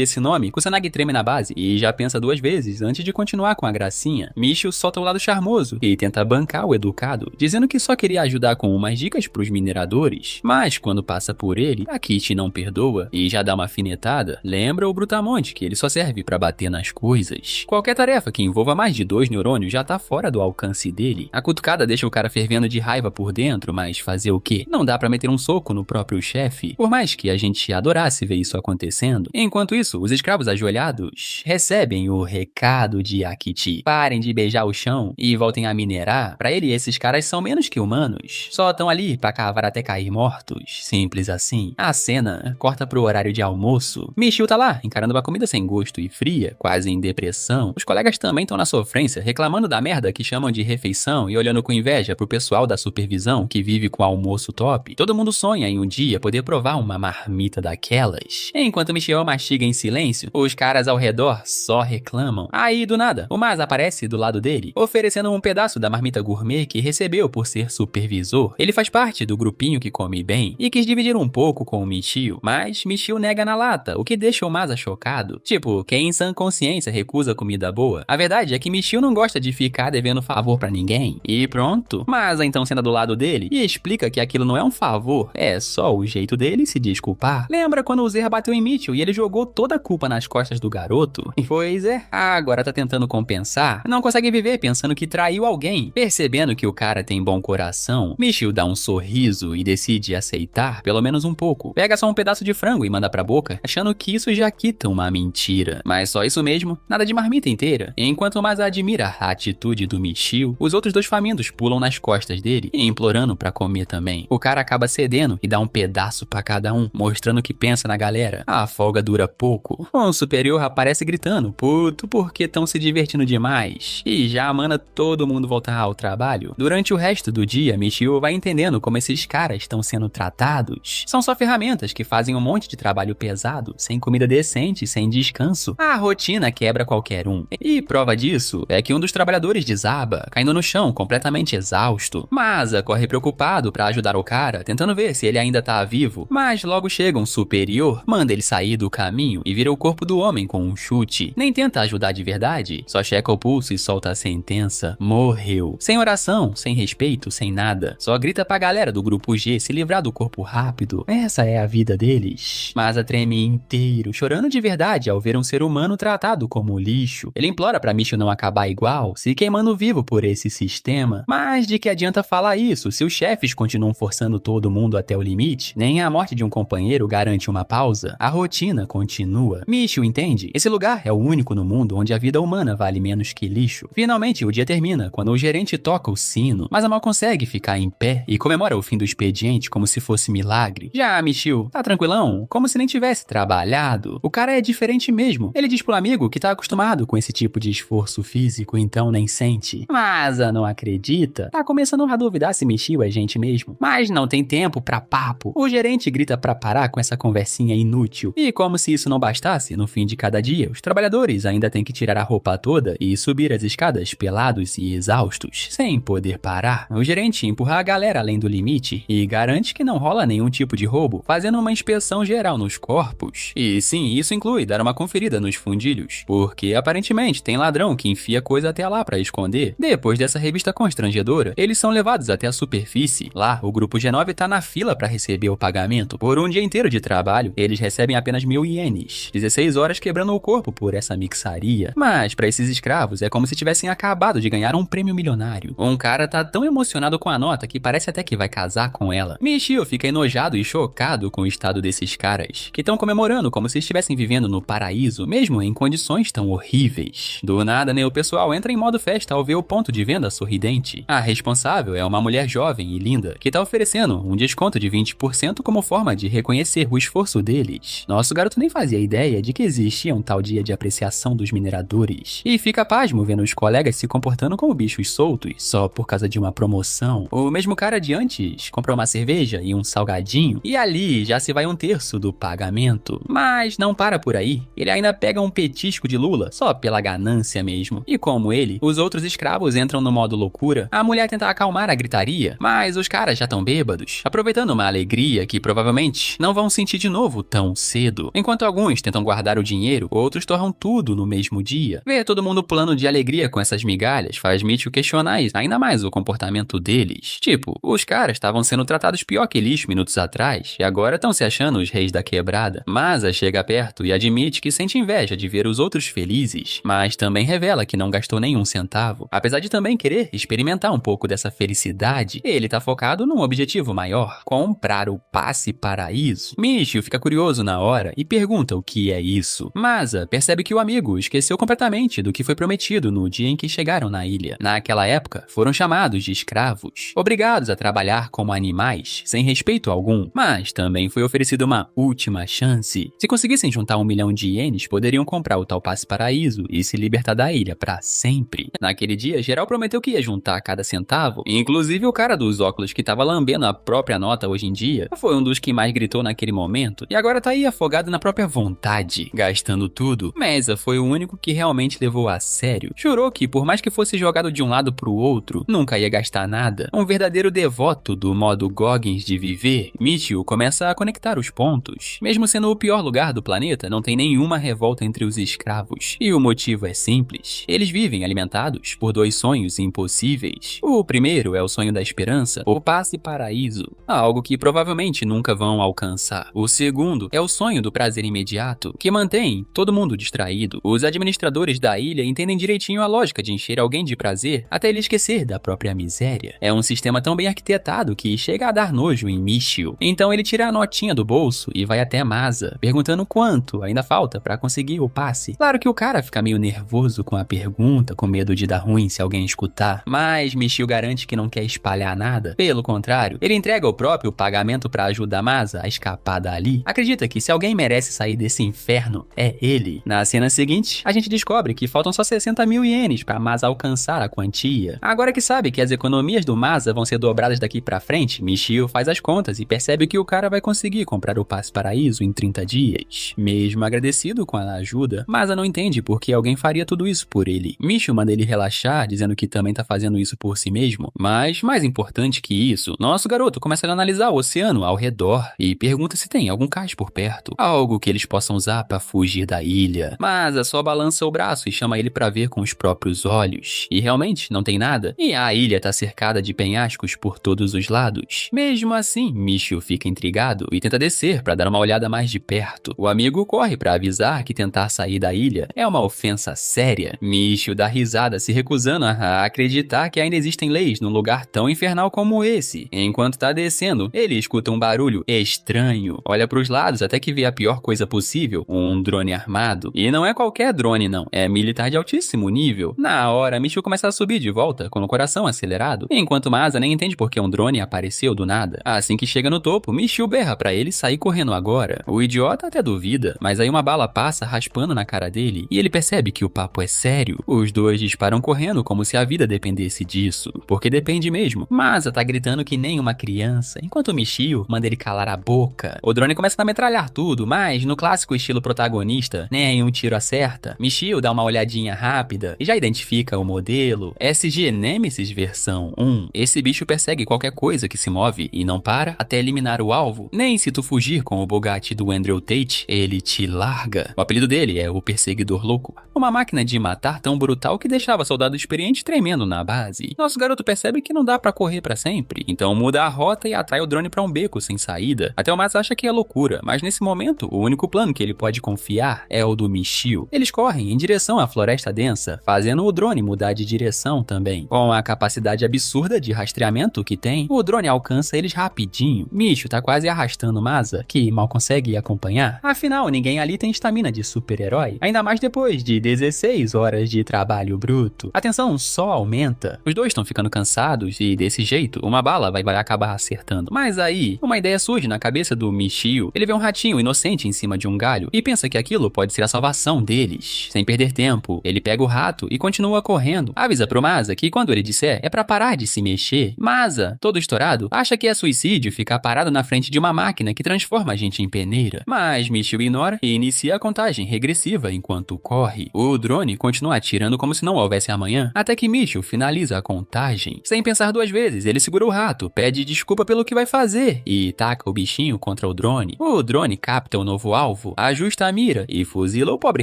esse nome, Kusanagi treme na base e já pensa duas vezes antes de continuar com a gracinha. Michio solta o lado charmoso e tenta bancar o educado, dizendo que só queria ajudar com umas dicas pros mineradores. Mas quando passa por ele, Akichi não perdoa e já dá uma afinetada. Lembra o Brutamonte que ele só serve pra bater nas coisas. Qualquer tarefa que envolva mais de 2 neurônios já tá fora do alcance dele. A cutucada deixa o cara fervendo de raiva por dentro, mas fazer o quê? Não dá pra meter um soco no próprio chefe, por mais que a gente adorasse ver isso acontecendo. Enquanto isso, os escravos ajoelhados recebem o recado de Akichi. Parem de beijar o chão e voltem a minerar. Pra ele, esses caras são menos que humanos. Só estão ali pra cavar até cair mortos. Simples assim. A cena corta pro horário de almoço. Michio tá lá, encarando uma comida sem gosto e fria, quase em depressão. Os colegas também estão na sofrência, reclamando da merda que chamam de refeição e olhando com inveja pro pessoal da supervisão que vive com almoço top. Todo mundo sonha em um dia poder provar uma marmita daquelas. Enquanto Michio mastiga em silêncio, os caras ao redor só reclamam. Aí, do nada, o Masa aparece do lado dele, oferecendo um pedaço da marmita gourmet que recebeu por ser supervisor. Ele faz parte do grupinho que come bem e quis dividir um pouco com o Michio, mas Michio nega na lata, o que deixa o Masa chocado. Tipo, quem em sã consciência recusa comida boa? A verdade é que Michio não gosta de ficar devendo favor pra ninguém. E pronto. Masa então senta do lado dele e explica que aquilo não é um favor, é só o jeito dele se desculpar. Lembra quando o Zerra bateu em Michio e ele jogou toda a culpa nas costas do garoto? Pois é, agora tá tentando compensar. Não consegue viver pensando que traiu alguém. Percebendo que o cara tem bom coração, Michio dá um sorriso e decide aceitar pelo menos um pouco. Pega só um pedaço de frango e manda pra boca, achando que isso já quita uma mentira. Mas só isso mesmo, nada de marmita inteira. Enquanto Masa admira a atitude do Michio, os outros dois famintos pulam nas costas dele, implorando pra comer também. O cara acaba cedendo e dá um pedaço pra cada um, mostrando que pensa na galera. A folga dura pouco. O superior aparece gritando, puto, porque tão se divertindo demais. E já manda todo mundo voltar ao trabalho. Durante o resto do dia, Michio vai entendendo como esses caras estão sendo tratados. São só ferramentas que fazem um monte de trabalho pesado, sem comida decente, sem descanso. A rotina quebra qualquer um. E prova disso é que um dos trabalhadores desaba. caindo no chão completamente exausto. Masa corre preocupado pra ajudar o cara, tentando ver se ele ainda tá vivo, mas logo chega um superior, manda ele sair do caminho e vira o corpo do homem com um chute. Nem tenta ajudar de verdade, só checa o pulso e solta a sentença: morreu. Sem oração, sem respeito, sem nada. Só grita pra galera do grupo G se livrar do corpo rápido. Essa é a vida deles. Masa treme inteiro, chorando de verdade ao ver um ser humano tratado como lixo. Ele implora pra Michio não acabar igual, se queimando vivo por esse sistema. Mas de que adianta falar isso se os chefes continuam forçando todo mundo até o limite? Nem a morte de um companheiro garante uma pausa. A rotina continua. Michio entende? Esse lugar é o único no mundo onde a vida humana vale menos que lixo. Finalmente, o dia termina quando o gerente toca o sino, mas mal consegue ficar em pé e comemora o fim do expediente como se fosse milagre. Já Michio tá tranquilão, como se nem tivesse trabalhado. O cara é diferente mesmo. Ele diz pro amigo que tá acostumado com esse tipo de esforço físico, então nem sente. Masa não acredita. Tá começando a duvidar se Michio é gente mesmo. Mas não tem tempo pra papo. O gerente grita pra parar com essa conversinha inútil. E como se isso não bastasse, no fim de cada dia, os trabalhadores ainda têm que tirar a roupa toda e subir as escadas pelados e exaustos, sem poder parar. O gerente empurra a galera além do limite e garante que não rola nenhum tipo de roubo, fazendo uma inspeção geral nos corpos. E sim, isso inclui dar uma conferida nos fundilhos, porque aparentemente tem ladrão que enfia coisa até lá pra esconder. Depois dessa revista constrangedora, eles são levados até a superfície. Lá, o grupo G9 tá na fila pra receber o pagamento. Por um dia inteiro de trabalho, eles recebem apenas 1000 ienes, 16 horas quebrando o corpo por essa mixaria. Mas pra esses escravos é como se tivessem acabado de ganhar um prêmio milionário. Um cara tá tão emocionado com a nota que parece até que vai casar com ela. Michio fica enojado e chocado com o estado desses caras, que estão comemorando como se estivessem vivendo no paraíso, mesmo em condições tão horríveis. Do nada, né, o pessoal entra em modo festa ao ver o ponto de venda sorridente. A responsável é uma mulher jovem e linda, que tá oferecendo um desconto de 20% como forma de reconhecer o esforço deles. Nosso garoto nem fazia ideia de que existia um tal dia de apreciação dos mineradores, e fica pasmo vendo os colegas se comportando como bichos soltos, só por causa de uma promoção. O mesmo cara de antes comprou uma cerveja e um salgadinho, e ali já se vai um terço do pagamento. Mas não para por aí, ele ainda pega um petisco de lula, só pela ganância mesmo. E como ele, os outros escravos entram no modo loucura. A mulher tenta acalmar a gritaria, mas os caras já estão bêbados, aproveitando uma alegria que provavelmente não vão sentir de novo tão cedo. Enquanto alguns tentam guardar o dinheiro, outros torram tudo no mesmo dia. Ver todo mundo pulando de alegria com essas migalhas faz Michio questionar ainda mais o comportamento deles. Tipo, os caras estavam sendo tratados pior que lixo minutos atrás, e agora estão se achando os reis da quebrada. Masa chega perto e admite que sente inveja de ver os outros felizes, mas também revela que não gastou nenhum centavo. Apesar de também querer experimentar um pouco dessa felicidade, ele tá focado num objetivo maior: comprar o passe paraíso. Michio fica curioso na hora e pergunta o que é isso. Masa percebe que o amigo esqueceu completamente do que foi prometido no dia em que chegaram na ilha. Naquela época, foram chamados de escravos, obrigados a trabalhar como animais, sem respeito algum, mas também foi oferecida uma última chance. Se conseguissem juntar 1 milhão de ienes, poderiam comprar o tal passe paraíso e se libertar da ilha pra sempre. Naquele dia, geral prometeu que ia juntar cada centavo, inclusive o cara dos óculos que tava lambendo a própria nota hoje em dia, foi um dos que mais gritou naquele momento, e agora tá aí afogado na própria vontade, gastando tudo. Mesa foi o único que realmente levou a sério. Jurou que, por mais que fosse jogado de um lado pro outro, nunca ia gastar nada. Um verdadeiro devoto do modo Goggins de viver, Michio começa a conectar os pontos. Mesmo sendo o pior lugar do planeta, não tem nenhuma revolta entre os escravos. E o motivo é simples. Eles vivem alimentados por 2 sonhos impossíveis. O primeiro é o sonho da esperança, o passe paraíso, algo que provavelmente nunca vão alcançar. O segundo é o sonho do prazer imediato, que mantém todo mundo distraído. Os administradores da ilha entendem direitinho a lógica de encher alguém de prazer até ele esquecer da própria miséria. É um sistema tão bem arquitetado que chega a dar nojo em Michio. Então ele tira a notinha do bolso e vai até Masa, perguntando quanto ainda falta pra conseguir o passe. Claro que o cara fica meio nervoso com a pergunta, com medo de dar ruim se alguém escutar, mas Michio garante que não quer espalhar nada. Pelo contrário, ele entrega o próprio pagamento pra ajudar Masa a escapar dali. Acredita que se alguém merece sair desse inferno, é ele. Na cena seguinte, a gente descobre que faltam só 60.000 ienes pra Masa alcançar a quantia. Agora que sabe que as economias do Masa vão ser dobradas daqui pra frente, Michio faz as contas e percebe que o cara vai conseguir comprar o passe paraíso em 30 dias. Mesmo agradecido com a ajuda, Masa não entende por que alguém faria tudo isso por ele. Michio manda ele relaxar, dizendo que também tá fazendo isso por si mesmo. Mas, mais importante que isso, nosso garoto começa a analisar o oceano ao redor e pergunta se tem algum cais por perto, algo que eles possam usar pra fugir da ilha. Masa só balança o braço e chama ele pra ver com os próprios olhos. E realmente, não tem nada. E a ilha tá cercada de penhascos por todos os lados. Mesmo assim, Michio fica intrigado e tenta descer pra dar uma olhada mais de perto. O amigo corre pra avisar que tentar sair da ilha é uma ofensa séria. Michio dá risada, se recusando a acreditar que ainda existem leis num lugar tão infernal como esse. Enquanto tá descendo, ele escuta um barulho estranho. Olha pros lados até que vê a pior coisa possível, um drone armado. E não é qualquer drone não, é militar de altíssimo nível. Na hora, Michio começa a subir de volta, com o coração acelerado, enquanto Masa nem entende por que um drone apareceu do nada. Assim que chega no topo, Michio berra pra ele sair correndo agora. O idiota até duvida, mas aí uma bala passa raspando na cara dele e ele percebe que o papo é sério. Os dois disparam correndo como se a vida dependesse disso, porque depende mesmo. Masa tá gritando que nem uma criança, enquanto Michio manda ele calar a boca. O drone começa a metralhar tudo, mas no clássico estilo protagonista, nem um tiro acerta. Michio dá uma olhadinha rápida e já identifica o modelo SG Nemesis versão 1. Esse bicho persegue qualquer coisa que se move e não para até eliminar o alvo. Nem se tu fugir com o Bugatti do Andrew Tate, ele te larga. O apelido dele é o Perseguidor Louco, uma máquina de matar tão brutal que deixava soldado experiente tremendo na base. Nosso garoto percebe que não dá pra correr pra sempre, então muda a rota e atrai o drone pra um beco sem saída. Até o Masa acha que é loucura, mas nesse momento, o único plano que ele pode confiar é o do Michio. Eles correm em direção à floresta densa, fazendo o drone mudar de direção também. Com a capacidade absurda de rastreamento que tem, o drone alcança eles rapidinho. Michio tá quase arrastando Masa, que mal consegue acompanhar. Afinal, ninguém ali tem estamina de super-herói, ainda mais depois de 16 horas de trabalho bruto. A tensão só aumenta. Os dois estão ficando cansados e, desse jeito, uma bala vai acabar acertando. Mas aí, uma ideia surge na cabeça do Michio. Ele vê um ratinho inocente em cima de um galho e pensa que aquilo pode ser a salvação deles. Sem perder tempo, ele pega o rato e continua correndo. Avisa pro Masa que quando ele disser é pra parar de se mexer. Masa, todo estourado, acha que é suicídio ficar parado na frente de uma máquina que transforma a gente em peneira. Mas Michio ignora e inicia a contagem regressiva enquanto corre. O drone continua atirando como se não houvesse amanhã, até que Michio finaliza a contagem. Sem pensar duas vezes, ele segura o rato, pede desculpa pelo que vai fazer e taca o bichinho contra o drone. O drone capta o novo alvo, ajusta a mira e fuzila o pobre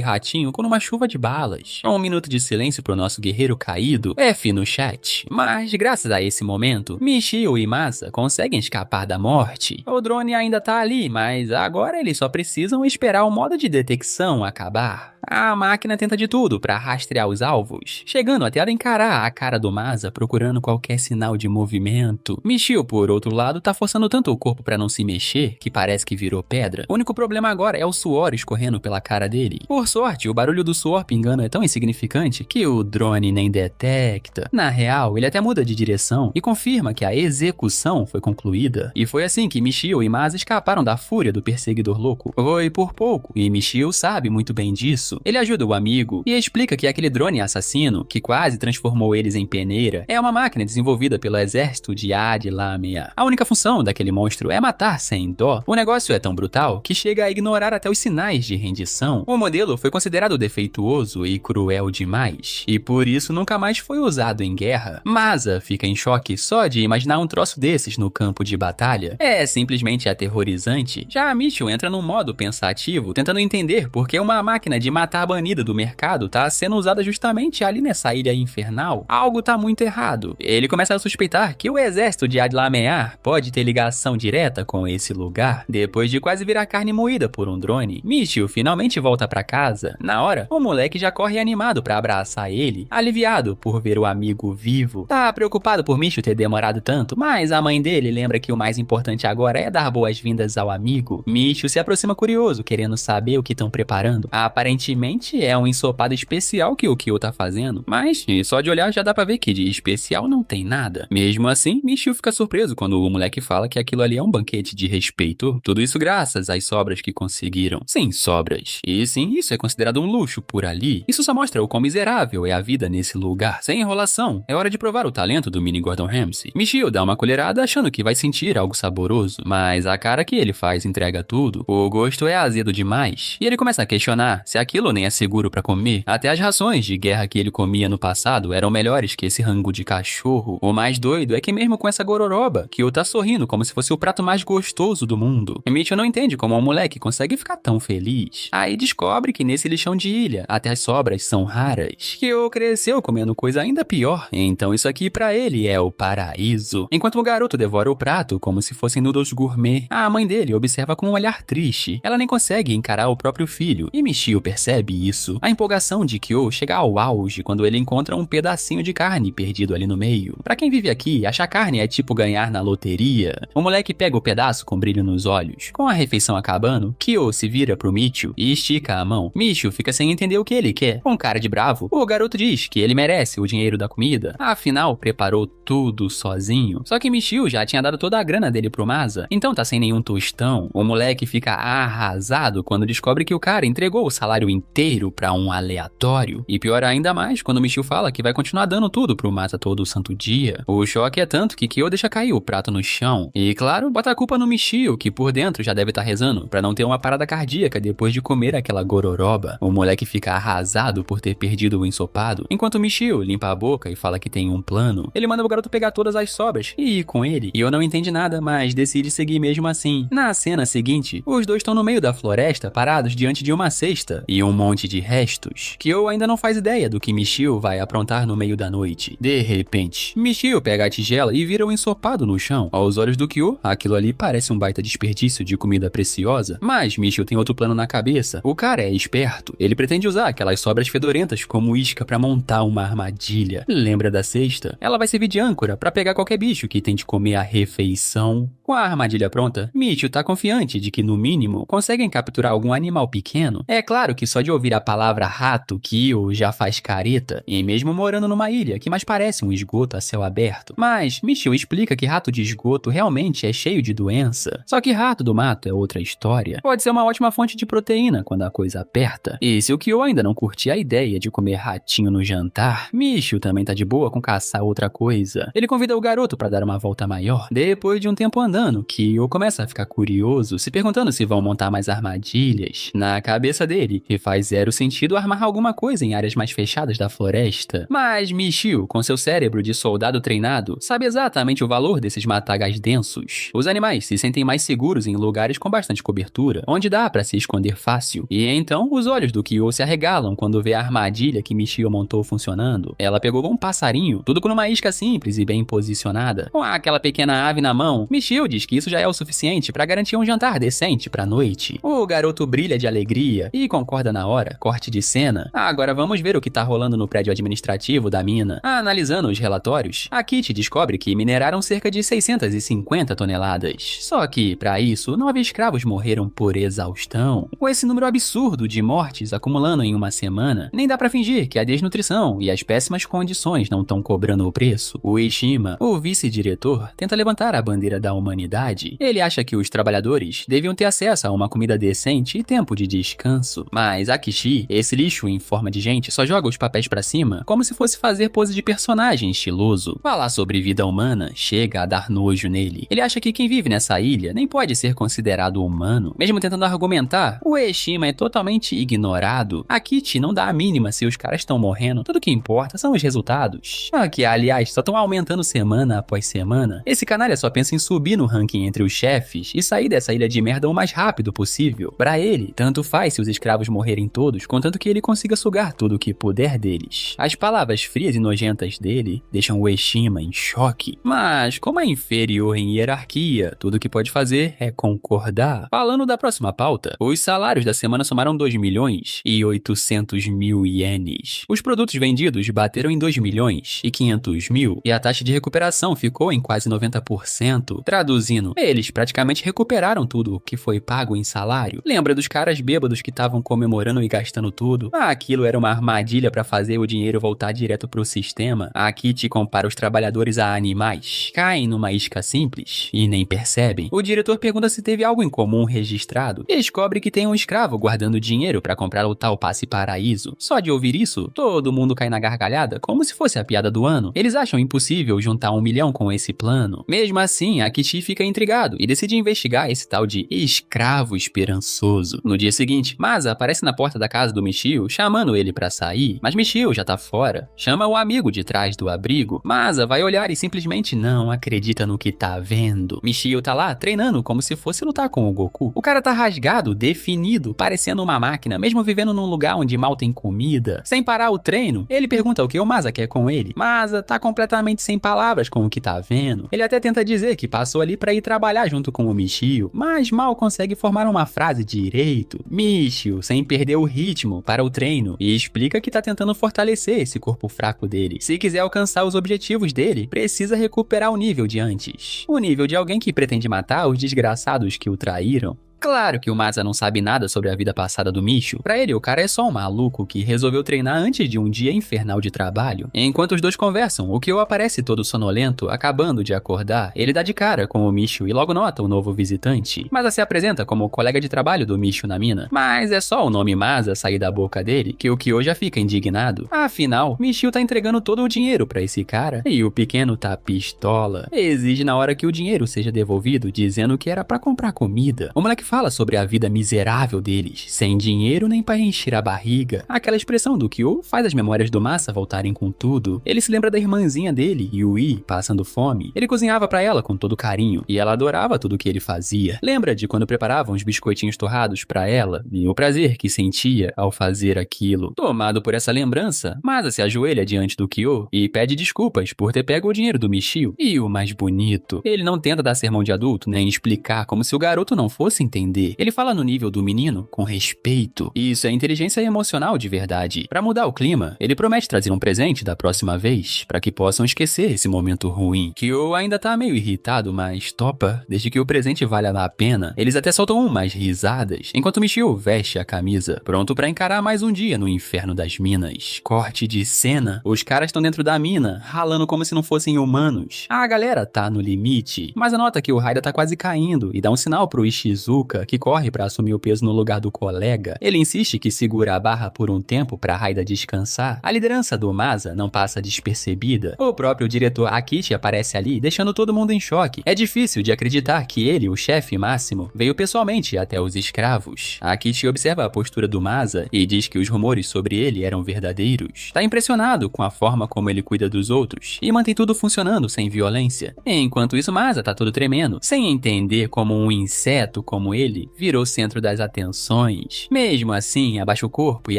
ratinho com uma chuva de balas. Um minuto de silêncio pro nosso guerreiro caído, F no chat. Mas, graças a esse momento, Michio e Masa conseguem escapar da morte. O drone ainda tá ali, mas agora eles só precisam esperar o modo de detecção acabar. A máquina tenta de tudo para rastrear os alvos, chegando até a encarar a cara do Masa procurando qualquer sinal de movimento. Michio, por outro lado, tá forçando tanto o corpo para não se mexer, que parece que virou pedra. O único problema agora é o suor escorrendo pela cara dele. Por sorte, o barulho do suor pingando é tão insignificante que o drone nem detecta. Na real, ele até muda de direção e confirma que a execução foi concluída. E foi assim que Michio e Masa escaparam da fúria do Perseguidor Louco. Foi por pouco, e Michio sabe muito bem disso. Ele ajuda o amigo e explica que aquele drone assassino, que quase transformou eles em peneira, é uma máquina desenvolvida pelo exército de Ad-Lamea. A única função daquele monstro é matar sem dó. O negócio é tão brutal que chega a ignorar até os sinais de rendição. O modelo foi considerado defeituoso e cruel demais, e por isso nunca mais foi usado em guerra. Masa fica em choque só de imaginar um troço desses no campo de batalha. É simplesmente aterrorizante. Já a Michio entra num modo pensativo, tentando entender por que uma máquina de matar banida do mercado tá sendo usada justamente ali nessa ilha infernal. Algo tá muito errado. Ele começa a suspeitar que o exército de Ad-Lamea pode ter ligação direta com esse lugar. Depois de quase virar carne moída por um drone, Michio finalmente volta pra casa. Na hora, o moleque já corre animado pra abraçar ele, aliviado por ver o amigo vivo. Tá preocupado por Michio ter demorado tanto, mas a mãe dele lembra que o mais importante agora é dar boas-vindas ao amigo. Michio se aproxima curioso, querendo saber o que estão preparando. Aparentemente é um ensopado especial que o Kyo tá fazendo, mas só de olhar já dá pra ver que de especial não tem nada. Mesmo assim, Michio fica surpreso quando o moleque fala que aquilo ali é um banquete de respeito. Tudo isso graças às sobras que conseguiram. Sim, sobras. E sim, isso é considerado um luxo por ali. Isso só mostra o quão miserável é a vida nesse lugar. Sem enrolação, é hora de provar o talento do mini Gordon Ramsay. Michio dá uma colherada achando que vai sentir algo saboroso, mas a cara que ele faz entrega tudo. O gosto é azedo demais. E ele começa a questionar se aquilo aquilo nem é seguro pra comer. Até as rações de guerra que ele comia no passado eram melhores que esse rango de cachorro. O mais doido é que mesmo com essa gororoba, Kyo tá sorrindo como se fosse o prato mais gostoso do mundo. E Michio não entende como um moleque consegue ficar tão feliz. Aí descobre que nesse lixão de ilha, até as sobras são raras. Kyo cresceu comendo coisa ainda pior, então isso aqui pra ele é o paraíso. Enquanto o garoto devora o prato como se fossem noodles gourmet, a mãe dele observa com um olhar triste. Ela nem consegue encarar o próprio filho, e Michio percebe isso. A empolgação de Kyo chega ao auge quando ele encontra um pedacinho de carne perdido ali no meio. Pra quem vive aqui, achar carne é tipo ganhar na loteria. O moleque pega o pedaço com brilho nos olhos. Com a refeição acabando, Kyo se vira pro Michio e estica a mão. Michio fica sem entender o que ele quer. Com cara de bravo, o garoto diz que ele merece o dinheiro da comida. Afinal, preparou tudo sozinho. Só que Michio já tinha dado toda a grana dele pro Masa, então tá sem nenhum tostão. O moleque fica arrasado quando descobre que o cara entregou o salário inteiro pra um aleatório. E pior ainda mais quando Michio fala que vai continuar dando tudo pro Masa todo o santo dia. O choque é tanto que Kyo deixa cair o prato no chão. E claro, bota a culpa no Michio, que por dentro já deve estar rezando pra não ter uma parada cardíaca depois de comer aquela gororoba. O moleque fica arrasado por ter perdido o ensopado, enquanto Michio limpa a boca e fala que tem um plano. Ele manda o garoto pegar todas as sobras e ir com ele. E eu não entende nada, mas decide seguir mesmo assim. Na cena seguinte, os dois estão no meio da floresta, parados diante de uma cesta e um monte de restos. Kyo ainda não faz ideia do que Michio vai aprontar no meio da noite. De repente, Michio pega a tigela e vira um ensopado no chão. Aos olhos do Kyo, aquilo ali parece um baita desperdício de comida preciosa, mas Michio tem outro plano na cabeça. O cara é esperto. Ele pretende usar aquelas sobras fedorentas como isca pra montar uma armadilha. Lembra da cesta? Ela vai servir de âncora pra pegar qualquer bicho que tente comer a refeição. Com a armadilha pronta, Michio tá confiante de que, no mínimo, conseguem capturar algum animal pequeno. É claro que só de ouvir a palavra rato, Kyo já faz careta, e mesmo morando numa ilha que mais parece um esgoto a céu aberto. Mas Michio explica que rato de esgoto realmente é cheio de doença. Só que rato do mato é outra história. Pode ser uma ótima fonte de proteína quando a coisa aperta. E se o Kyo ainda não curte a ideia de comer ratinho no jantar, Michio também tá de boa com caçar outra coisa. Ele convida o garoto pra dar uma volta maior. Depois de um tempo andando, Kyo começa a ficar curioso, se perguntando se vão montar mais armadilhas. Na cabeça dele, e faz zero sentido armar alguma coisa em áreas mais fechadas da floresta. Mas Michio, com seu cérebro de soldado treinado, sabe exatamente o valor desses matagas densos. Os animais se sentem mais seguros em lugares com bastante cobertura, onde dá pra se esconder fácil. E então, os olhos do Kyo se arregalam quando vê a armadilha que Michio montou funcionando. Ela pegou um passarinho, tudo com uma isca simples e bem posicionada. Com aquela pequena ave na mão, Michio diz que isso já é o suficiente pra garantir um jantar decente pra noite. O garoto brilha de alegria e concorda na hora. Corte de cena. Agora vamos ver o que tá rolando no prédio administrativo da mina. Analisando os relatórios, a Kitty descobre que mineraram cerca de 650 toneladas. Só que, pra isso, 9 escravos morreram por exaustão. Com esse número absurdo de mortes acumulando em uma semana, nem dá pra fingir que a desnutrição e as péssimas condições não estão cobrando o preço. O Ishima, o vice-diretor, tenta levantar a bandeira da humanidade. Ele acha que os trabalhadores deviam ter acesso a uma comida decente e tempo de descanso. Mas a Kishi, esse lixo em forma de gente, só joga os papéis pra cima como se fosse fazer pose de personagem estiloso. Falar sobre vida humana chega a dar nojo nele. Ele acha que quem vive nessa ilha nem pode ser considerado humano. Mesmo tentando argumentar, o Ishima é totalmente ignorado. A Kitty não dá a mínima se os caras estão morrendo. Tudo que importa são os resultados. Que, aliás, só estão aumentando semana após semana. Esse canalha só pensa em subir no ranking entre os chefes e sair dessa ilha de merda o mais rápido possível. Pra ele, tanto faz se os escravos morrerem todos, contanto que ele consiga sugar tudo o que puder deles. As palavras frias e nojentas dele deixam o Ishima em choque. Mas, como é inferior em hierarquia, tudo que pode fazer é concordar. Falando da próxima pauta, os salários da semana somaram 2 milhões e 800 mil ienes. Os produtos vendidos bateram em 2 milhões e 500 mil e a taxa de recuperação ficou em quase 90%. Traduzindo, eles praticamente recuperaram tudo que foi pago em salário. Lembra dos caras bêbados que estavam comemorando e gastando tudo? Aquilo era uma armadilha para fazer o dinheiro voltar direto pro sistema. A Kitty compara os trabalhadores a animais. Caem numa isca simples e nem percebem. O diretor pergunta se teve algo em comum registrado e descobre que tem um escravo guardando dinheiro para comprar o tal passe paraíso. Só de ouvir isso, todo mundo cai na gargalhada como se fosse a piada do ano. Eles acham impossível juntar 1 milhão com esse plano. Mesmo assim, a Kitty fica intrigado e decide investigar esse tal de escravo esperançoso. No dia seguinte, Masa aparece na porta da casa do Michio, chamando ele pra sair, mas Michio já tá fora. Chama o amigo de trás do abrigo. Masa vai olhar e simplesmente não acredita no que tá vendo. Michio tá lá treinando como se fosse lutar com o Goku. O cara tá rasgado, definido, parecendo uma máquina, mesmo vivendo num lugar onde mal tem comida. Sem parar o treino, ele pergunta o que o Masa quer com ele. Masa tá completamente sem palavras com o que tá vendo. Ele até tenta dizer que passou ali pra ir trabalhar junto com o Michio, mas mal consegue formar uma frase direito. Michio, sem perder o ritmo, para o treino e explica que tá tentando fortalecer esse corpo fraco dele. Se quiser alcançar os objetivos dele, precisa recuperar o nível de antes. O nível de alguém que pretende matar os desgraçados que o traíram. Claro que o Masa não sabe nada sobre a vida passada do Michio. Pra ele, o cara é só um maluco que resolveu treinar antes de um dia infernal de trabalho. Enquanto os dois conversam, o Kyo aparece todo sonolento, acabando de acordar. Ele dá de cara com o Michio e logo nota o novo visitante. Masa se apresenta como colega de trabalho do Michio na mina. Mas é só o nome Masa sair da boca dele que o Kyo já fica indignado. Afinal, Michio tá entregando todo o dinheiro pra esse cara e o pequeno tá pistola. Exige na hora que o dinheiro seja devolvido, dizendo que era pra comprar comida. O moleque fala sobre a vida miserável deles, sem dinheiro nem para encher a barriga. Aquela expressão do Kyo faz as memórias do Masa voltarem com tudo. Ele se lembra da irmãzinha dele, Yui, passando fome. Ele cozinhava para ela com todo carinho e ela adorava tudo que ele fazia. Lembra de quando preparava uns biscoitinhos torrados para ela e o prazer que sentia ao fazer aquilo. Tomado por essa lembrança, Masa se ajoelha diante do Kyo e pede desculpas por ter pego o dinheiro do Michio. E o mais bonito, ele não tenta dar sermão de adulto nem explicar como se o garoto não fosse entender. Ele fala no nível do menino com respeito. Isso é inteligência emocional de verdade. Pra mudar o clima, ele promete trazer um presente da próxima vez, pra que possam esquecer esse momento ruim. Kyo ainda tá meio irritado, mas topa, desde que o presente valha a pena. Eles até soltam umas risadas, enquanto Michio veste a camisa, pronto pra encarar mais um dia no inferno das minas. Corte de cena, os caras estão dentro da mina, ralando como se não fossem humanos. A galera tá no limite, mas anota que o Raida tá quase caindo e dá um sinal pro Ishizuka, que corre pra assumir o peso no lugar do colega. Ele insiste que segura a barra por um tempo pra Raida descansar. A liderança do Masa não passa despercebida. O próprio diretor Akichi aparece ali, deixando todo mundo em choque. É difícil de acreditar que ele, o chefe máximo, veio pessoalmente até os escravos. Akichi observa a postura do Masa e diz que os rumores sobre ele eram verdadeiros. Tá impressionado com a forma como ele cuida dos outros e mantém tudo funcionando sem violência. Enquanto isso, Masa tá todo tremendo, sem entender como um inseto como ele virou centro das atenções. Mesmo assim, abaixa o corpo e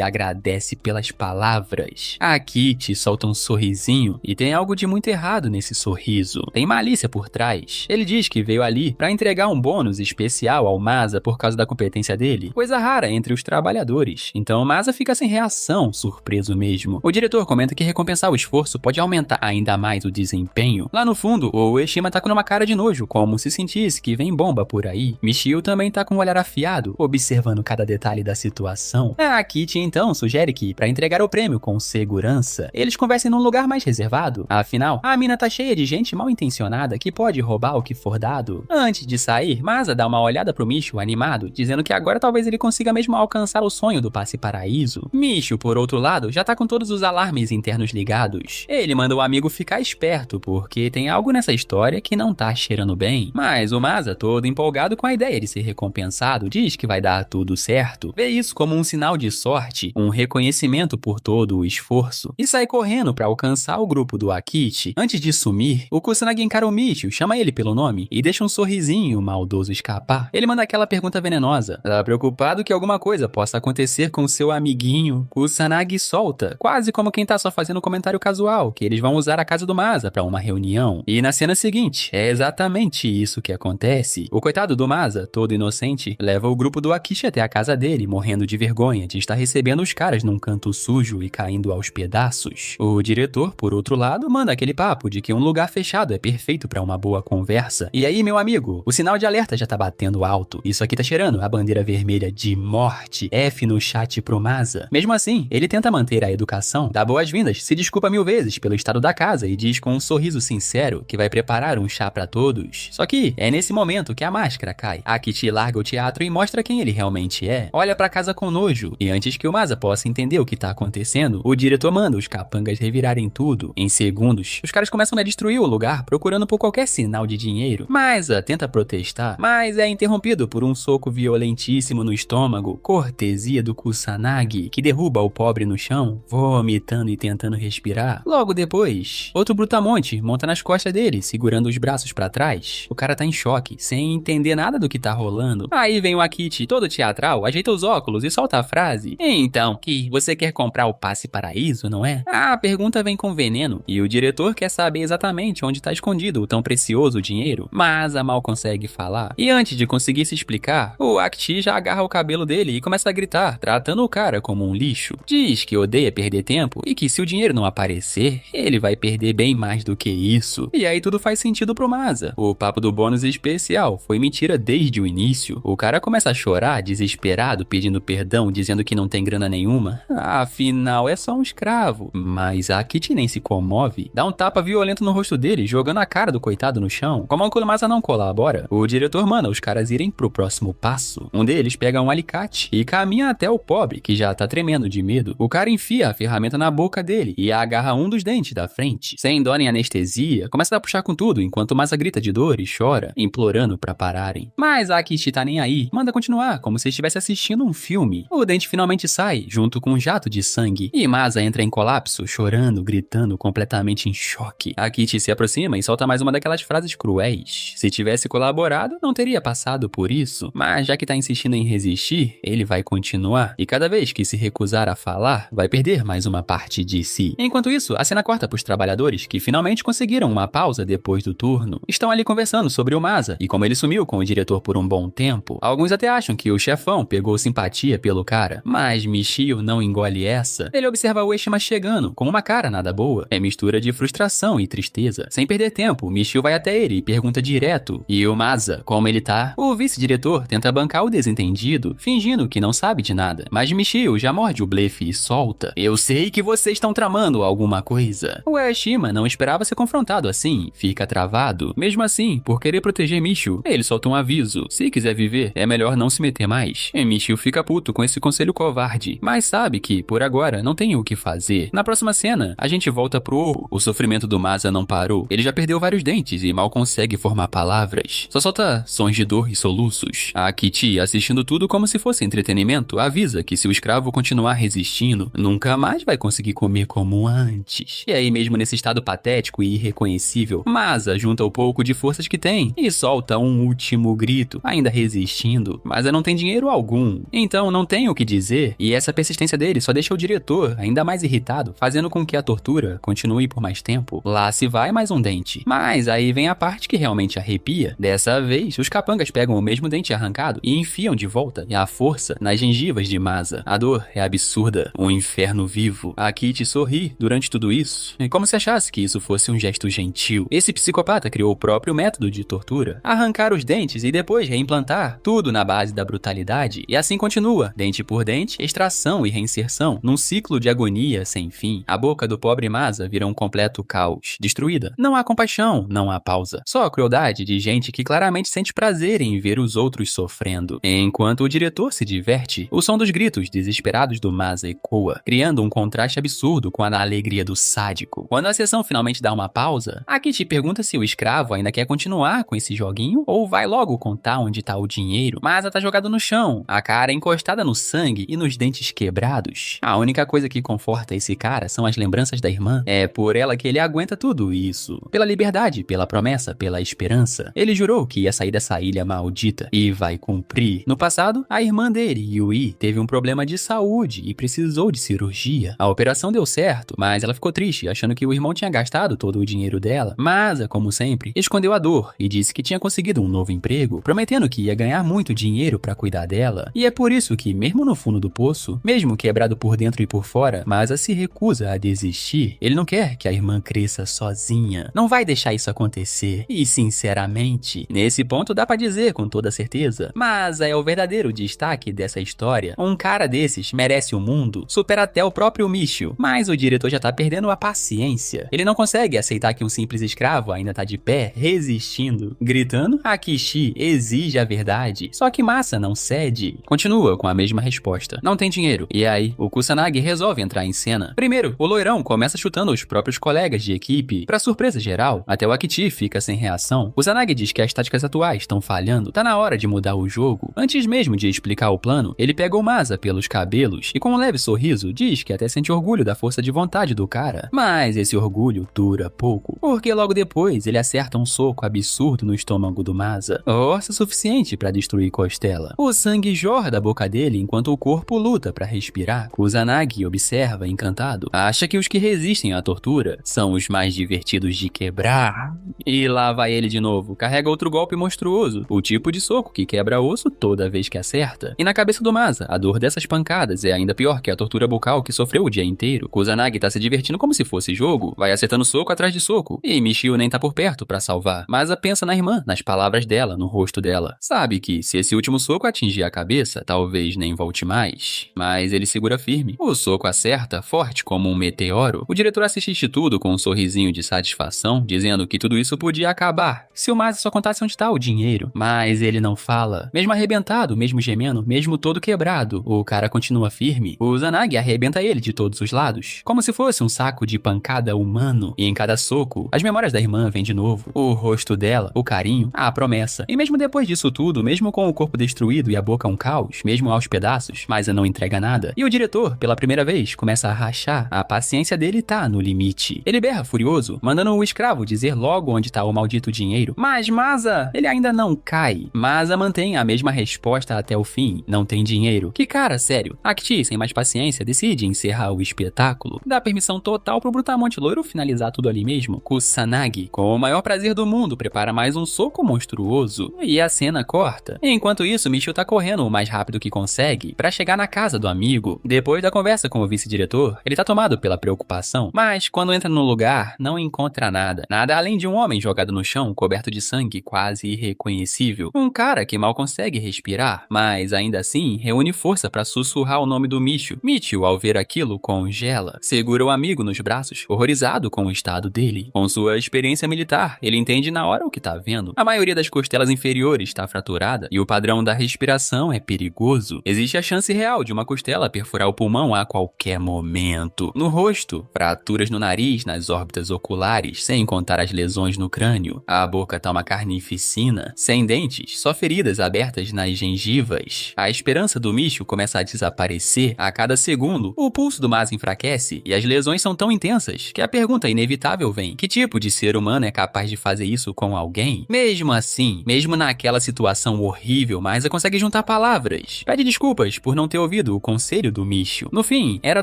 agradece pelas palavras. A Kitty solta um sorrisinho e tem algo de muito errado nesse sorriso. Tem malícia por trás. Ele diz que veio ali pra entregar um bônus especial ao Masa por causa da competência dele, coisa rara entre os trabalhadores. Então Masa fica sem reação, surpreso mesmo. O diretor comenta que recompensar o esforço pode aumentar ainda mais o desempenho. Lá no fundo, o Ueshima tá com uma cara de nojo, como se sentisse que vem bomba por aí. Michio também tá com um olhar afiado, observando cada detalhe da situação. A Kitty então sugere que, pra entregar o prêmio com segurança, eles conversem num lugar mais reservado. Afinal, a mina tá cheia de gente mal intencionada que pode roubar o que for dado. Antes de sair, Masa dá uma olhada pro Michio animado, dizendo que agora talvez ele consiga mesmo alcançar o sonho do passe paraíso. Michio, por outro lado, já tá com todos os alarmes internos ligados. Ele manda o amigo ficar esperto, porque tem algo nessa história que não tá cheirando bem. Mas o Masa, todo empolgado com a ideia de ser recompensado, diz que vai dar tudo certo. Vê isso como um sinal de sorte, um reconhecimento por todo o esforço, e sai correndo pra alcançar o grupo do Akichi. Antes de sumir, o Kusanagi encara o Michio, chama ele pelo nome e deixa um sorrisinho maldoso escapar. Ele manda aquela pergunta venenosa. Tá preocupado que alguma coisa possa acontecer com seu amiguinho? Kusanagi solta, quase como quem tá só fazendo um comentário casual, que eles vão usar a casa do Masa pra uma reunião. E na cena seguinte, é exatamente isso que acontece. O coitado do Masa, todo inocente, leva o grupo do Akichi até a casa dele, morrendo de vergonha de estar recebendo os caras num canto sujo e caindo aos pedaços. O diretor, por outro lado, manda aquele papo de que um lugar fechado é perfeito pra uma boa conversa. E aí, meu amigo, o sinal de alerta já tá batendo alto. Isso aqui tá cheirando a bandeira vermelha de morte. F no chat pro Masa. Mesmo assim, ele tenta manter a educação, dá boas-vindas, se desculpa 1000 vezes pelo estado da casa e diz com um sorriso sincero que vai preparar um chá pra todos. Só que é nesse momento que a máscara cai. A Kitty larga o teatro e mostra quem ele realmente é. Olha pra casa com nojo, e antes que o Masa possa entender o que tá acontecendo, o diretor manda os capangas revirarem tudo. Em segundos, os caras começam a destruir o lugar procurando por qualquer sinal de dinheiro. Masa tenta protestar, mas é interrompido por um soco violentíssimo no estômago, cortesia do Kusanagi, que derruba o pobre no chão, vomitando e tentando respirar. Logo depois, outro brutamonte monta nas costas dele, segurando os braços pra trás. O cara tá em choque, sem entender nada do que tá rolando. Aí vem o Akichi, todo teatral, ajeita os óculos e solta a frase: "Então, que você quer comprar o passe paraíso, não é?" A pergunta vem com veneno, e o diretor quer saber exatamente onde tá escondido o tão precioso dinheiro, mas a mal consegue falar. E antes de conseguir se explicar, o Akichi já agarra o cabelo dele e começa a gritar, tratando o cara como um lixo. Diz que odeia perder tempo e que se o dinheiro não aparecer, ele vai perder bem mais do que isso. E aí tudo faz sentido pro Masa. O papo do bônus especial foi mentira desde o início. O cara começa a chorar, desesperado, pedindo perdão, dizendo que não tem grana nenhuma. Afinal, é só um escravo. Mas a Akichi nem se comove. Dá um tapa violento no rosto dele, jogando a cara do coitado no chão. Como o Masa não colabora, o diretor manda os caras irem pro próximo passo. Um deles pega um alicate e caminha até o pobre, que já tá tremendo de medo. O cara enfia a ferramenta na boca dele e agarra um dos dentes da frente. Sem dó nem anestesia, começa a puxar com tudo, enquanto o Masa grita de dor e chora, implorando pra pararem. Mas a Akichi tá nem aí, manda continuar, como se estivesse assistindo um filme. O dente finalmente sai, junto com um jato de sangue, e Masa entra em colapso, chorando, gritando, completamente em choque. A Akichi se aproxima e solta mais uma daquelas frases cruéis. Se tivesse colaborado, não teria passado por isso, mas já que tá insistindo em resistir, ele vai continuar, e cada vez que se recusar a falar, vai perder mais uma parte de si. Enquanto isso, a cena corta pros trabalhadores que finalmente conseguiram uma pausa depois do turno. Estão ali conversando sobre o Masa e como ele sumiu com o diretor por um bom tempo. Alguns até acham que o chefão pegou simpatia pelo cara, mas Michio não engole essa. Ele observa o Ueshima chegando, com uma cara nada boa. É mistura de frustração e tristeza. Sem perder tempo, Michio vai até ele e pergunta direto: "E o Masa, como ele tá?" O vice-diretor tenta bancar o desentendido, fingindo que não sabe de nada, mas Michio já morde o blefe e solta: "Eu sei que vocês estão tramando alguma coisa." O Ueshima não esperava ser confrontado assim, fica travado. Mesmo assim, por querer proteger Michio, ele solta um aviso: se quiser viver, é melhor não se meter mais. E Michio fica puto com esse conselho covarde, mas sabe que, por agora, não tem o que fazer. Na próxima cena, a gente volta pro Ouro. O sofrimento do Masa não parou. Ele já perdeu vários dentes e mal consegue formar palavras. Só solta sons de dor e soluços. A Akichi, assistindo tudo como se fosse entretenimento, avisa que se o escravo continuar resistindo, nunca mais vai conseguir comer como antes. E aí, mesmo nesse estado patético e irreconhecível, Masa junta o pouco de forças que tem e solta um último grito, ainda resistindo. Masa não tem dinheiro algum, então não tem o que dizer, e essa persistência dele só deixa o diretor ainda mais irritado, fazendo com que a tortura continue por mais tempo. Lá se vai mais um dente. Mas aí vem a parte que realmente arrepia. Dessa vez, os capangas pegam o mesmo dente arrancado e enfiam de volta, e à força, nas gengivas de Masa. A dor é absurda, um inferno vivo. A Akichi sorri durante tudo isso, e como se achasse que isso fosse um gesto gentil. Esse psicopata criou o próprio método de tortura: arrancar os dentes e depois reimplantar, tudo na base da brutalidade, e assim continua, dente por dente, extração e reinserção, num ciclo de agonia sem fim. A boca do pobre Masa vira um completo caos, destruída. Não há compaixão, não há pausa, só a crueldade de gente que claramente sente prazer em ver os outros sofrendo. Enquanto o diretor se diverte, o som dos gritos desesperados do Masa ecoa, criando um contraste absurdo com a alegria do sádico. Quando a sessão finalmente dá uma pausa, Akichi pergunta se o escravo ainda quer continuar com esse joguinho ou vai logo contar onde tá o dinheiro. Masa tá jogado no chão, a cara encostada no sangue e nos dentes quebrados. A única coisa que conforta esse cara são as lembranças da irmã. É por ela que ele aguenta tudo isso. Pela liberdade, pela promessa, pela esperança. Ele jurou que ia sair dessa ilha maldita e vai cumprir. No passado, a irmã dele, Yui, teve um problema de saúde e precisou de cirurgia. A operação deu certo, mas ela ficou triste, achando que o irmão tinha gastado todo o dinheiro dela. Masa, como sempre, escondeu a dor e disse que tinha conseguido um novo emprego, prometendo que ia ganhar muito dinheiro pra cuidar dela. E é por isso que, mesmo no fundo do poço, mesmo quebrado por dentro e por fora, Masa se recusa a desistir. Ele não quer que a irmã cresça sozinha. Não vai deixar isso acontecer. E, sinceramente, nesse ponto dá pra dizer com toda certeza, Masa é o verdadeiro destaque dessa história. Um cara desses merece o mundo, supera até o próprio Michio. Mas o diretor já tá perdendo a paciência. Ele não consegue aceitar que um simples escravo ainda tá de pé, resistindo, gritando. Akichi exige a verdade, só que Masa não cede. Continua com a mesma resposta. Não tem dinheiro. E aí, o Kusanagi resolve entrar em cena. Primeiro, o loirão começa chutando os próprios colegas de equipe. Pra surpresa geral, até o Akichi fica sem reação. Kusanagi diz que as táticas atuais estão falhando. Tá na hora de mudar o jogo. Antes mesmo de explicar o plano, ele pega o Masa pelos cabelos e com um leve sorriso diz que até sente orgulho da força de vontade do cara. Mas esse orgulho dura pouco, porque logo depois ele acerta um soco absurdo no estômago do Masa. Força suficiente pra destruir costela. O sangue jorra da boca dele enquanto o corpo luta pra respirar. Kusanagi observa, encantado. Acha que os que resistem à tortura são os mais divertidos de quebrar. E lá vai ele de novo. Carrega outro golpe monstruoso. O tipo de soco que quebra osso toda vez que acerta. E na cabeça do Masa, a dor dessas pancadas é ainda pior que a tortura bucal que sofreu o dia inteiro. Kusanagi tá se divertindo como se fosse jogo. Vai acertando soco atrás de soco. E Michio nem tá por perto pra salvar. Masa pensa na irmã, nas palavras dela, no rosto dela. Sabe que se esse último soco atingir a cabeça, talvez nem volte mais. Mas ele segura firme. O soco acerta, forte como um meteoro. O diretor assiste tudo com um sorrisinho de satisfação, dizendo que tudo isso podia acabar se o Masa só contasse onde tá o dinheiro. Mas ele não fala. Mesmo arrebentado, mesmo gemendo, mesmo todo quebrado, o cara continua firme. O Kusanagi arrebenta ele de todos os lados, como se fosse um saco de pancada humano. E em cada soco, as memórias da irmã vêm de novo. O rosto dela, o carinho, a promessa. E mesmo depois disso tudo, mesmo com o corpo destruído e a boca um caos, mesmo aos pedaços, Masa não entrega nada. E o diretor, pela primeira vez, começa a rachar. A paciência dele tá no limite. Ele berra furioso, mandando o escravo dizer logo onde tá o maldito dinheiro. Mas Masa, ele ainda não cai. Masa mantém a mesma resposta até o fim. Não tem dinheiro. Que cara, sério. Akichi, sem mais paciência, decide encerrar o espetáculo. Dá permissão total pro Brutamonte Loiro finalizar tudo ali mesmo. Kusanagi, com o maior prazer do mundo, prepara mais um soco monstruoso. E a cena corta. Enquanto isso, Michio tá correndo o mais rápido que consegue pra chegar na casa do amigo. Depois da conversa com o vice-diretor, ele tá tomado pela preocupação, mas quando entra no lugar, não encontra nada. Nada além de um homem jogado no chão, coberto de sangue quase irreconhecível. Um cara que mal consegue respirar, mas ainda assim reúne força pra sussurrar o nome do Michio. Michio, ao ver aquilo, congela. Segura o amigo nos braços, horrorizado com o estado dele. Com sua experiência militar, ele entende na hora o que tá vendo. A maioria das costelas inferiores está fraturada e o padrão da respiração é perigoso. Existe a chance real de uma costela perfurar o pulmão a qualquer momento. No rosto, fraturas no nariz, nas órbitas oculares, sem contar as lesões no crânio. A boca tá uma carnificina, sem dentes, só feridas abertas nas gengivas. A esperança do Michio começa a desaparecer a cada segundo. O pulso do Masa enfraquece e as lesões são tão intensas que a pergunta inevitável vem: que tipo de ser humano é capaz de fazer isso com alguém? Mesmo assim, mesmo naquela situação horrível, Masa consegue juntar palavras. Pede desculpas por não ter ouvido o conselho do Michio. No fim, era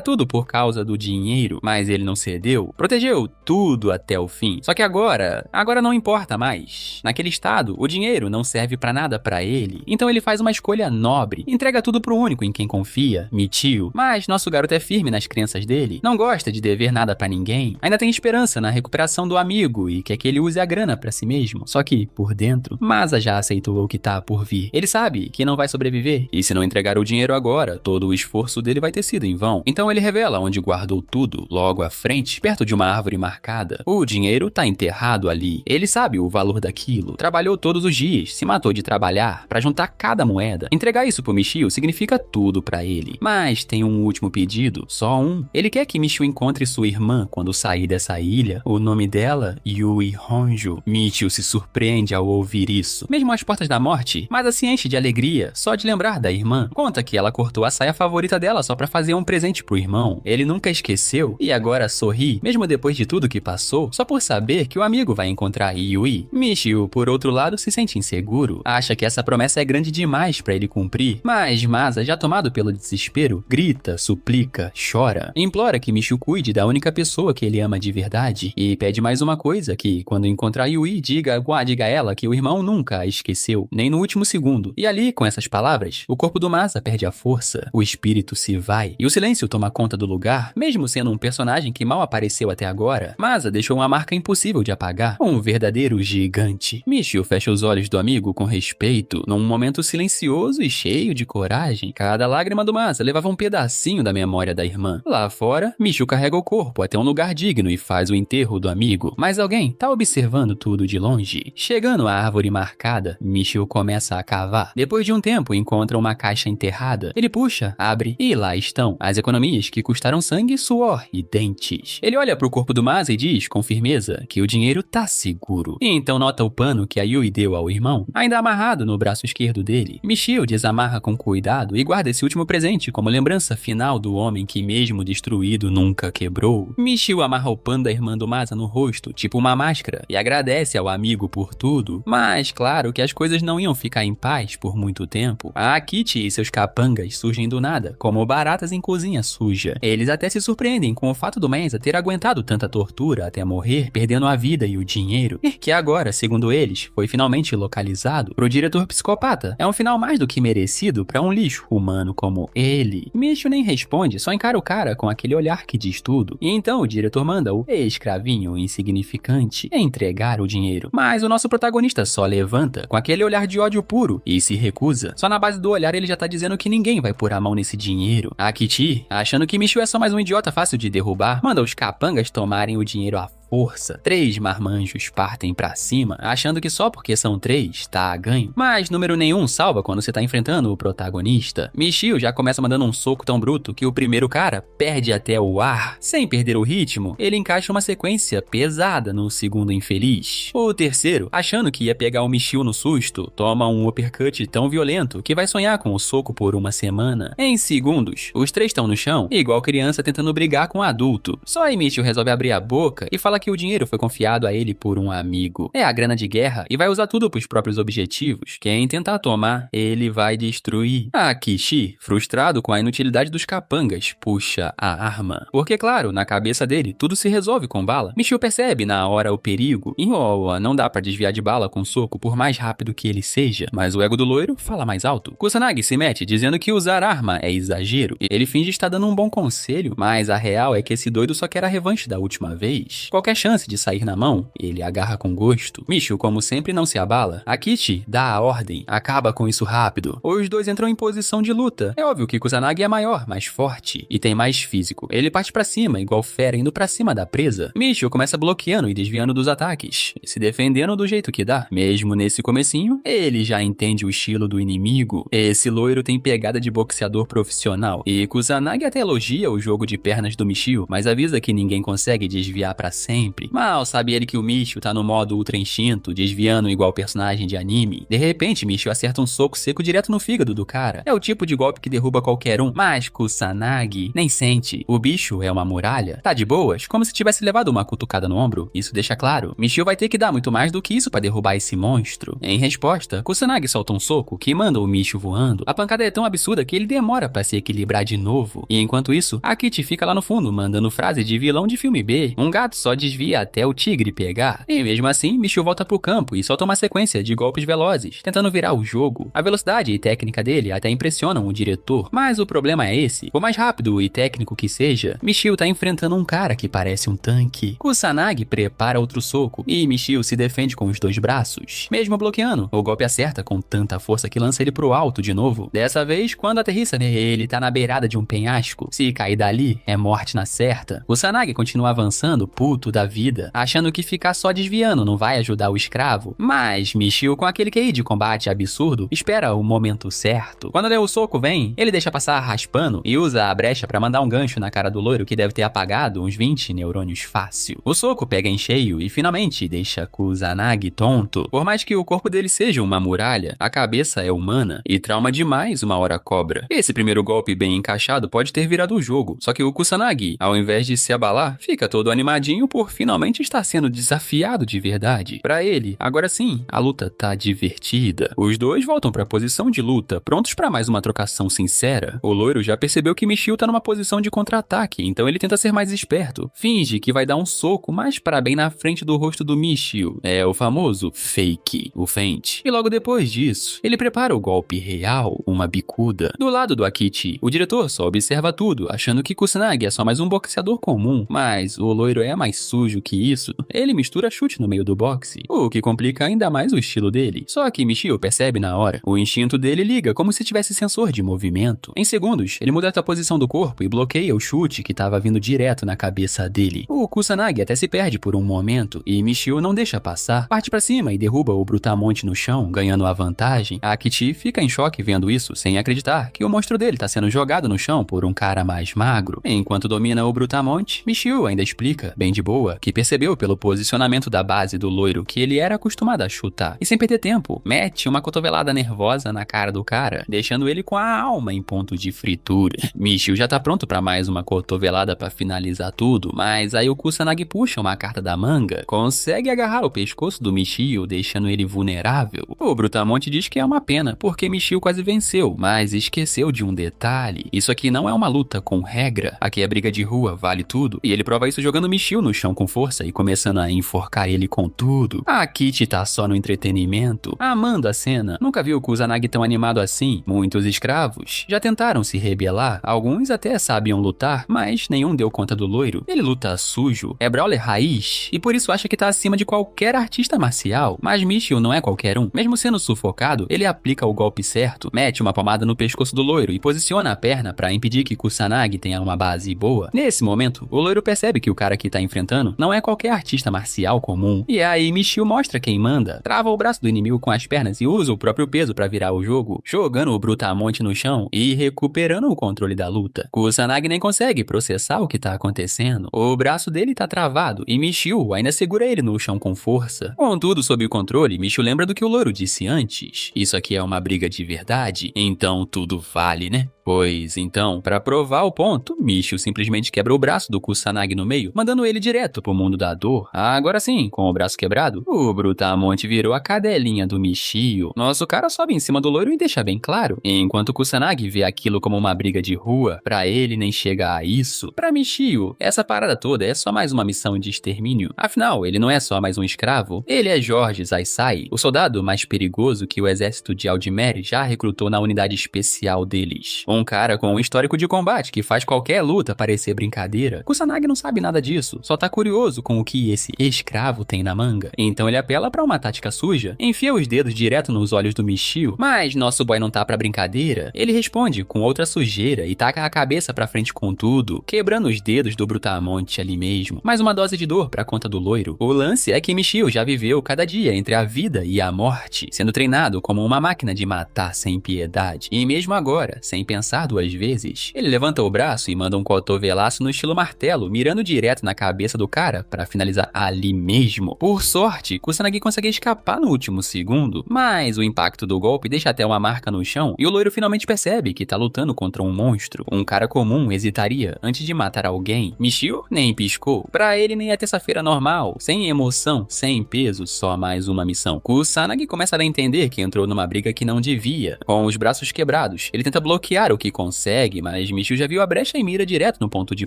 tudo por causa do dinheiro, mas ele não cedeu. Protegeu tudo até o fim. Só que agora não importa mais. Naquele estado, o dinheiro não serve pra nada pra ele. Então ele faz uma escolha nobre. Entrega tudo pro único em quem confia, Michio. Mas nosso garoto é firme nas crenças dele. Não gosta de dever nada pra ninguém. Ainda tem esperança na recuperação do amigo e quer que ele use a grana pra si mesmo. Só que, por dentro, Masa já aceitou o que tá por vir. Ele sabe que não vai sobreviver. E se não entregar o dinheiro agora, todo o esforço dele vai ter sido em vão. Então ele revela onde guardou tudo, logo à frente, perto de uma árvore marcada. O dinheiro tá enterrado ali. Ele sabe o valor daquilo. Trabalhou todos os dias, se matou de trabalhar pra juntar cada moeda. Entregar isso pro Michio significa tudo pra ele. Mas tem um último pedido, só um. Ele quer que Michio encontre sua irmã quando sair dessa ilha. O nome dela, Yui Honjo. Michio se surpreende ao ouvir isso. Mesmo às portas da morte, Masa se enche de alegria só de lembrar da irmã. Conta que ela cortou a saia favorita dela só pra fazer um presente pro irmão. Ele nunca esqueceu e agora sorri, mesmo depois de tudo que passou, só por saber que o amigo vai encontrar Yui. Michio, por outro lado, se sente inseguro. Acha que essa promessa é grande demais pra ele cumprir. Mas Masa, já tomado pelo desespero, grita, suplica, chora. Implora que Michio cuide da única pessoa que ele ama de verdade. E pede mais uma coisa, que quando encontrar Yui, diga a ela que o irmão nunca a esqueceu, nem no último segundo. E ali, com essas palavras, o corpo do Masa perde a força, o espírito se vai, e o silêncio toma conta do lugar, mesmo sendo um personagem que mal apareceu até agora. Masa deixou uma marca impossível de apagar, um verdadeiro gigante. Michio fecha os olhos do amigo com respeito, num momento silencioso e cheio de coragem. Cada lágrima do Masa levava um pedacinho da memória da irmã. Lá fora, Michio carrega o corpo até um lugar digno e faz o enterro do amigo. Mas alguém tá observando tudo de longe. Chegando à árvore marcada, Michio Michio começa a cavar. Depois de um tempo, encontra uma caixa enterrada. Ele puxa, abre e lá estão as economias que custaram sangue, suor e dentes. Ele olha pro corpo do Masa e diz com firmeza que o dinheiro tá seguro. E então nota o pano que a Yui deu ao irmão, ainda amarrado no braço esquerdo dele. Michio desamarra com cuidado e guarda esse último presente como lembrança final do homem que mesmo destruído nunca quebrou. Michio amarra o pano da irmã do Masa no rosto, tipo uma máscara, e agradece ao amigo por tudo. Mas claro que as coisas não iam ficar em paz por muito tempo. A Kitty e seus capangas surgem do nada, como baratas em cozinha suja. Eles até se surpreendem com o fato do Masa ter aguentado tanta tortura até morrer, perdendo a vida e o dinheiro, e que agora, segundo eles, foi finalmente localizado. Pro diretor psicopata, é um final mais do que merecido pra um lixo humano como ele. Michio nem responde, só encara o cara com aquele olhar que diz tudo. E então o diretor manda o escravinho insignificante entregar o dinheiro. Mas o nosso protagonista só levanta com aquele olhar de ódio puro e se recusa. Só na base do olhar ele já tá dizendo que ninguém vai pôr a mão nesse dinheiro. A Kitty, achando que Michio é só mais um idiota fácil de derrubar, manda os capangas tomarem o dinheiro à força. 3 marmanjos partem pra cima, achando que só porque são 3 tá a ganho. Mas número nenhum salva quando você tá enfrentando o protagonista. Michio já começa mandando um soco tão bruto que o primeiro cara perde até o ar. Sem perder o ritmo, ele encaixa uma sequência pesada no segundo infeliz. O terceiro, achando que ia pegar o Michio no susto, toma um uppercut tão violento que vai sonhar com o soco por uma semana. Em segundos, os 3 estão no chão, igual criança tentando brigar com um adulto. Só aí Michio resolve abrir a boca e fala que o dinheiro foi confiado a ele por um amigo. É a grana de guerra e vai usar tudo pros próprios objetivos. Quem tentar tomar, ele vai destruir. A Kishi, frustrado com a inutilidade dos capangas, puxa a arma. Porque claro, na cabeça dele, tudo se resolve com bala. Michio percebe na hora o perigo. E não dá pra desviar de bala com soco por mais rápido que ele seja. Mas o ego do loiro fala mais alto. Kusanagi se mete dizendo que usar arma é exagero. Ele finge estar dando um bom conselho, mas a real é que esse doido só quer a revanche da última vez. Qualquer chance de sair na mão, ele agarra com gosto. Michio, como sempre, não se abala. A Kitty dá a ordem, acaba com isso rápido. Os dois entram em posição de luta. É óbvio que Kusanagi é maior, mais forte e tem mais físico. Ele parte pra cima, igual fera, indo pra cima da presa. Michio começa bloqueando e desviando dos ataques, e se defendendo do jeito que dá. Mesmo nesse comecinho, ele já entende o estilo do inimigo. Esse loiro tem pegada de boxeador profissional, e Kusanagi até elogia o jogo de pernas do Michio, mas avisa que ninguém consegue desviar pra sempre. Mal sabe ele que o Michio tá no modo ultra instinto, desviando igual personagem de anime. De repente, Michio acerta um soco seco direto no fígado do cara. É o tipo de golpe que derruba qualquer um, mas Kusanagi nem sente. O bicho é uma muralha. Tá de boas, como se tivesse levado uma cutucada no ombro. Isso deixa claro. Michio vai ter que dar muito mais do que isso pra derrubar esse monstro. Em resposta, Kusanagi solta um soco que manda o Michio voando. A pancada é tão absurda que ele demora pra se equilibrar de novo. E enquanto isso, a Kitty fica lá no fundo, mandando frase de vilão de filme B. Um gato só desvia até o tigre pegar. E mesmo assim, Michio volta pro campo e solta uma sequência de golpes velozes, tentando virar o jogo. A velocidade e técnica dele até impressionam o diretor, mas o problema é esse. Por mais rápido e técnico que seja, Michio tá enfrentando um cara que parece um tanque. Kusanagi prepara outro soco e Michio se defende com os 2 braços. Mesmo bloqueando, o golpe acerta com tanta força que lança ele pro alto de novo. Dessa vez, quando aterrissa ele tá na beirada de um penhasco. Se cair dali, é morte na certa. Kusanagi continua avançando, puto da vida, achando que ficar só desviando não vai ajudar o escravo. Mas Michio, com aquele QI de combate absurdo, espera o momento certo. Quando o soco vem, ele deixa passar raspando e usa a brecha pra mandar um gancho na cara do loiro que deve ter apagado uns 20 neurônios fácil. O soco pega em cheio e finalmente deixa Kusanagi tonto. Por mais que o corpo dele seja uma muralha, a cabeça é humana e trauma demais uma hora cobra. Esse primeiro golpe bem encaixado pode ter virado o jogo, só que o Kusanagi, ao invés de se abalar, fica todo animadinho por finalmente estar sendo desafiado de verdade. Pra ele, agora sim, a luta tá divertida. Os dois voltam pra posição de luta, prontos pra mais uma trocação sincera. O loiro já percebeu que Michio tá numa posição de contra-ataque, então ele tenta ser mais esperto. Finge que vai dar um soco, mas para bem na frente do rosto do Michio. É o famoso fake, o feint. E logo depois disso, ele prepara o golpe real, uma bicuda. Do lado do Akichi, o diretor só observa tudo, achando que Kusanagi é só mais um boxeador comum, mas o loiro é mais sujo que isso, ele mistura chute no meio do boxe, o que complica ainda mais o estilo dele. Só que Michio percebe na hora. O instinto dele liga como se tivesse sensor de movimento. Em segundos, ele muda a posição do corpo e bloqueia o chute que estava vindo direto na cabeça dele. O Kusanagi até se perde por um momento e Michio não deixa passar, parte pra cima e derruba o Brutamonte no chão, ganhando a vantagem. A Kichi fica em choque vendo isso, sem acreditar que o monstro dele tá sendo jogado no chão por um cara mais magro. Enquanto domina o Brutamonte, Michio ainda explica, bem de boa, que percebeu pelo posicionamento da base do loiro que ele era acostumado a chutar. E sem perder tempo, mete uma cotovelada nervosa na cara do cara, deixando ele com a alma em ponto de fritura. Michio já tá pronto pra mais uma cotovelada pra finalizar tudo, mas aí o Kusanagi puxa uma carta da manga, consegue agarrar o pescoço do Michio, deixando ele vulnerável. O Brutamonte diz que é uma pena, porque Michio quase venceu, mas esqueceu de um detalhe. Isso aqui não é uma luta com regra, aqui é briga de rua, vale tudo, e ele prova isso jogando Michio no chão com força e começando a enforcar ele com tudo. A Kichi tá só no entretenimento, amando a cena. Nunca viu o Kusanagi tão animado assim. Muitos escravos já tentaram se rebelar, alguns até sabiam lutar, mas nenhum deu conta do loiro. Ele luta sujo, é brawler raiz, e por isso acha que tá acima de qualquer artista marcial. Mas Michio não é qualquer um. Mesmo sendo sufocado, ele aplica o golpe certo, mete uma palmada no pescoço do loiro e posiciona a perna pra impedir que Kusanagi tenha uma base boa. Nesse momento, o loiro percebe que o cara que tá enfrentando não é qualquer artista marcial comum. E aí Michio mostra quem manda, trava o braço do inimigo com as pernas e usa o próprio peso pra virar o jogo, jogando o Brutamonte no chão e recuperando o controle da luta. Kusanagi nem consegue processar o que tá acontecendo. O braço dele tá travado e Michio ainda segura ele no chão com força. Com tudo sob o controle, Michio lembra do que o loiro disse antes. Isso aqui é uma briga de verdade, então tudo vale, né? Pois então, pra provar o ponto, Michio simplesmente quebra o braço do Kusanagi no meio, mandando ele direto pro mundo da dor. Agora sim, com o braço quebrado, o Brutamonte virou a cadelinha do Michio. Nosso cara sobe em cima do loiro e deixa bem claro. Enquanto Kusanagi vê aquilo como uma briga de rua, pra ele nem chega a isso. Pra Michio, essa parada toda é só mais uma missão de extermínio. Afinal, ele não é só mais um escravo, ele é Jorge Zaisai, o soldado mais perigoso que o exército de Aldmeri já recrutou na unidade especial deles. Um cara com um histórico de combate que faz qualquer luta parecer brincadeira. Kusanagi não sabe nada disso, só tá curioso com o que esse escravo tem na manga. Então ele apela pra uma tática suja, enfia os dedos direto nos olhos do Michio, mas nosso boy não tá pra brincadeira. Ele responde com outra sujeira e taca a cabeça pra frente com tudo, quebrando os dedos do Brutamonte ali mesmo. Mais uma dose de dor pra conta do loiro. O lance é que Michio já viveu cada dia entre a vida e a morte, sendo treinado como uma máquina de matar sem piedade. E mesmo agora, sem pensar duas vezes, ele levanta o braço e manda um cotovelaço no estilo martelo, mirando direto na cabeça do cara pra finalizar ali mesmo. Por sorte, Kusanagi consegue escapar no último segundo, mas o impacto do golpe deixa até uma marca no chão e o loiro finalmente percebe que tá lutando contra um monstro. Um cara comum hesitaria antes de matar alguém. Michio nem piscou. Pra ele nem é terça-feira normal, sem emoção, sem peso, só mais uma missão. Kusanagi começa a entender que entrou numa briga que não devia. Com os braços quebrados, ele tenta bloquear o que consegue, mas Michio já viu a brecha e mira direto no ponto de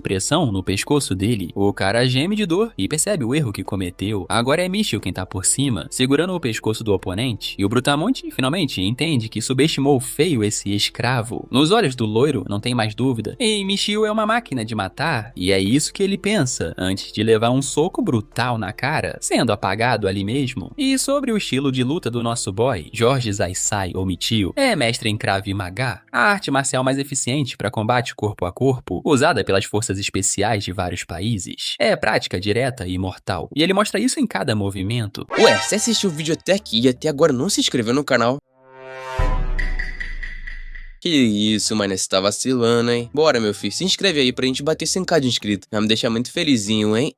pressão no pescoço dele. O cara geme de dor e percebe o erro que cometeu. Agora é Michio quem tá por cima, segurando o pescoço do oponente, e o Brutamonte finalmente entende que subestimou feio esse escravo. Nos olhos do loiro não tem mais dúvida, e Michio é uma máquina de matar, e é isso que ele pensa antes de levar um soco brutal na cara, sendo apagado ali mesmo. E sobre o estilo de luta do nosso boy, Jorge Zaisai ou Michio é mestre em Krav Maga, a arte marcial mais eficiente para combate corpo a corpo, usada pelas forças especiais de vários países. É prática direta e mortal, e ele mostra isso em cada movimento. Ué, você assistiu o vídeo até aqui e até agora não se inscreveu no canal? Que isso, mano, você tá vacilando, hein? Bora, meu filho, se inscreve aí pra gente bater 100k de inscrito. Vai me deixar muito felizinho, hein?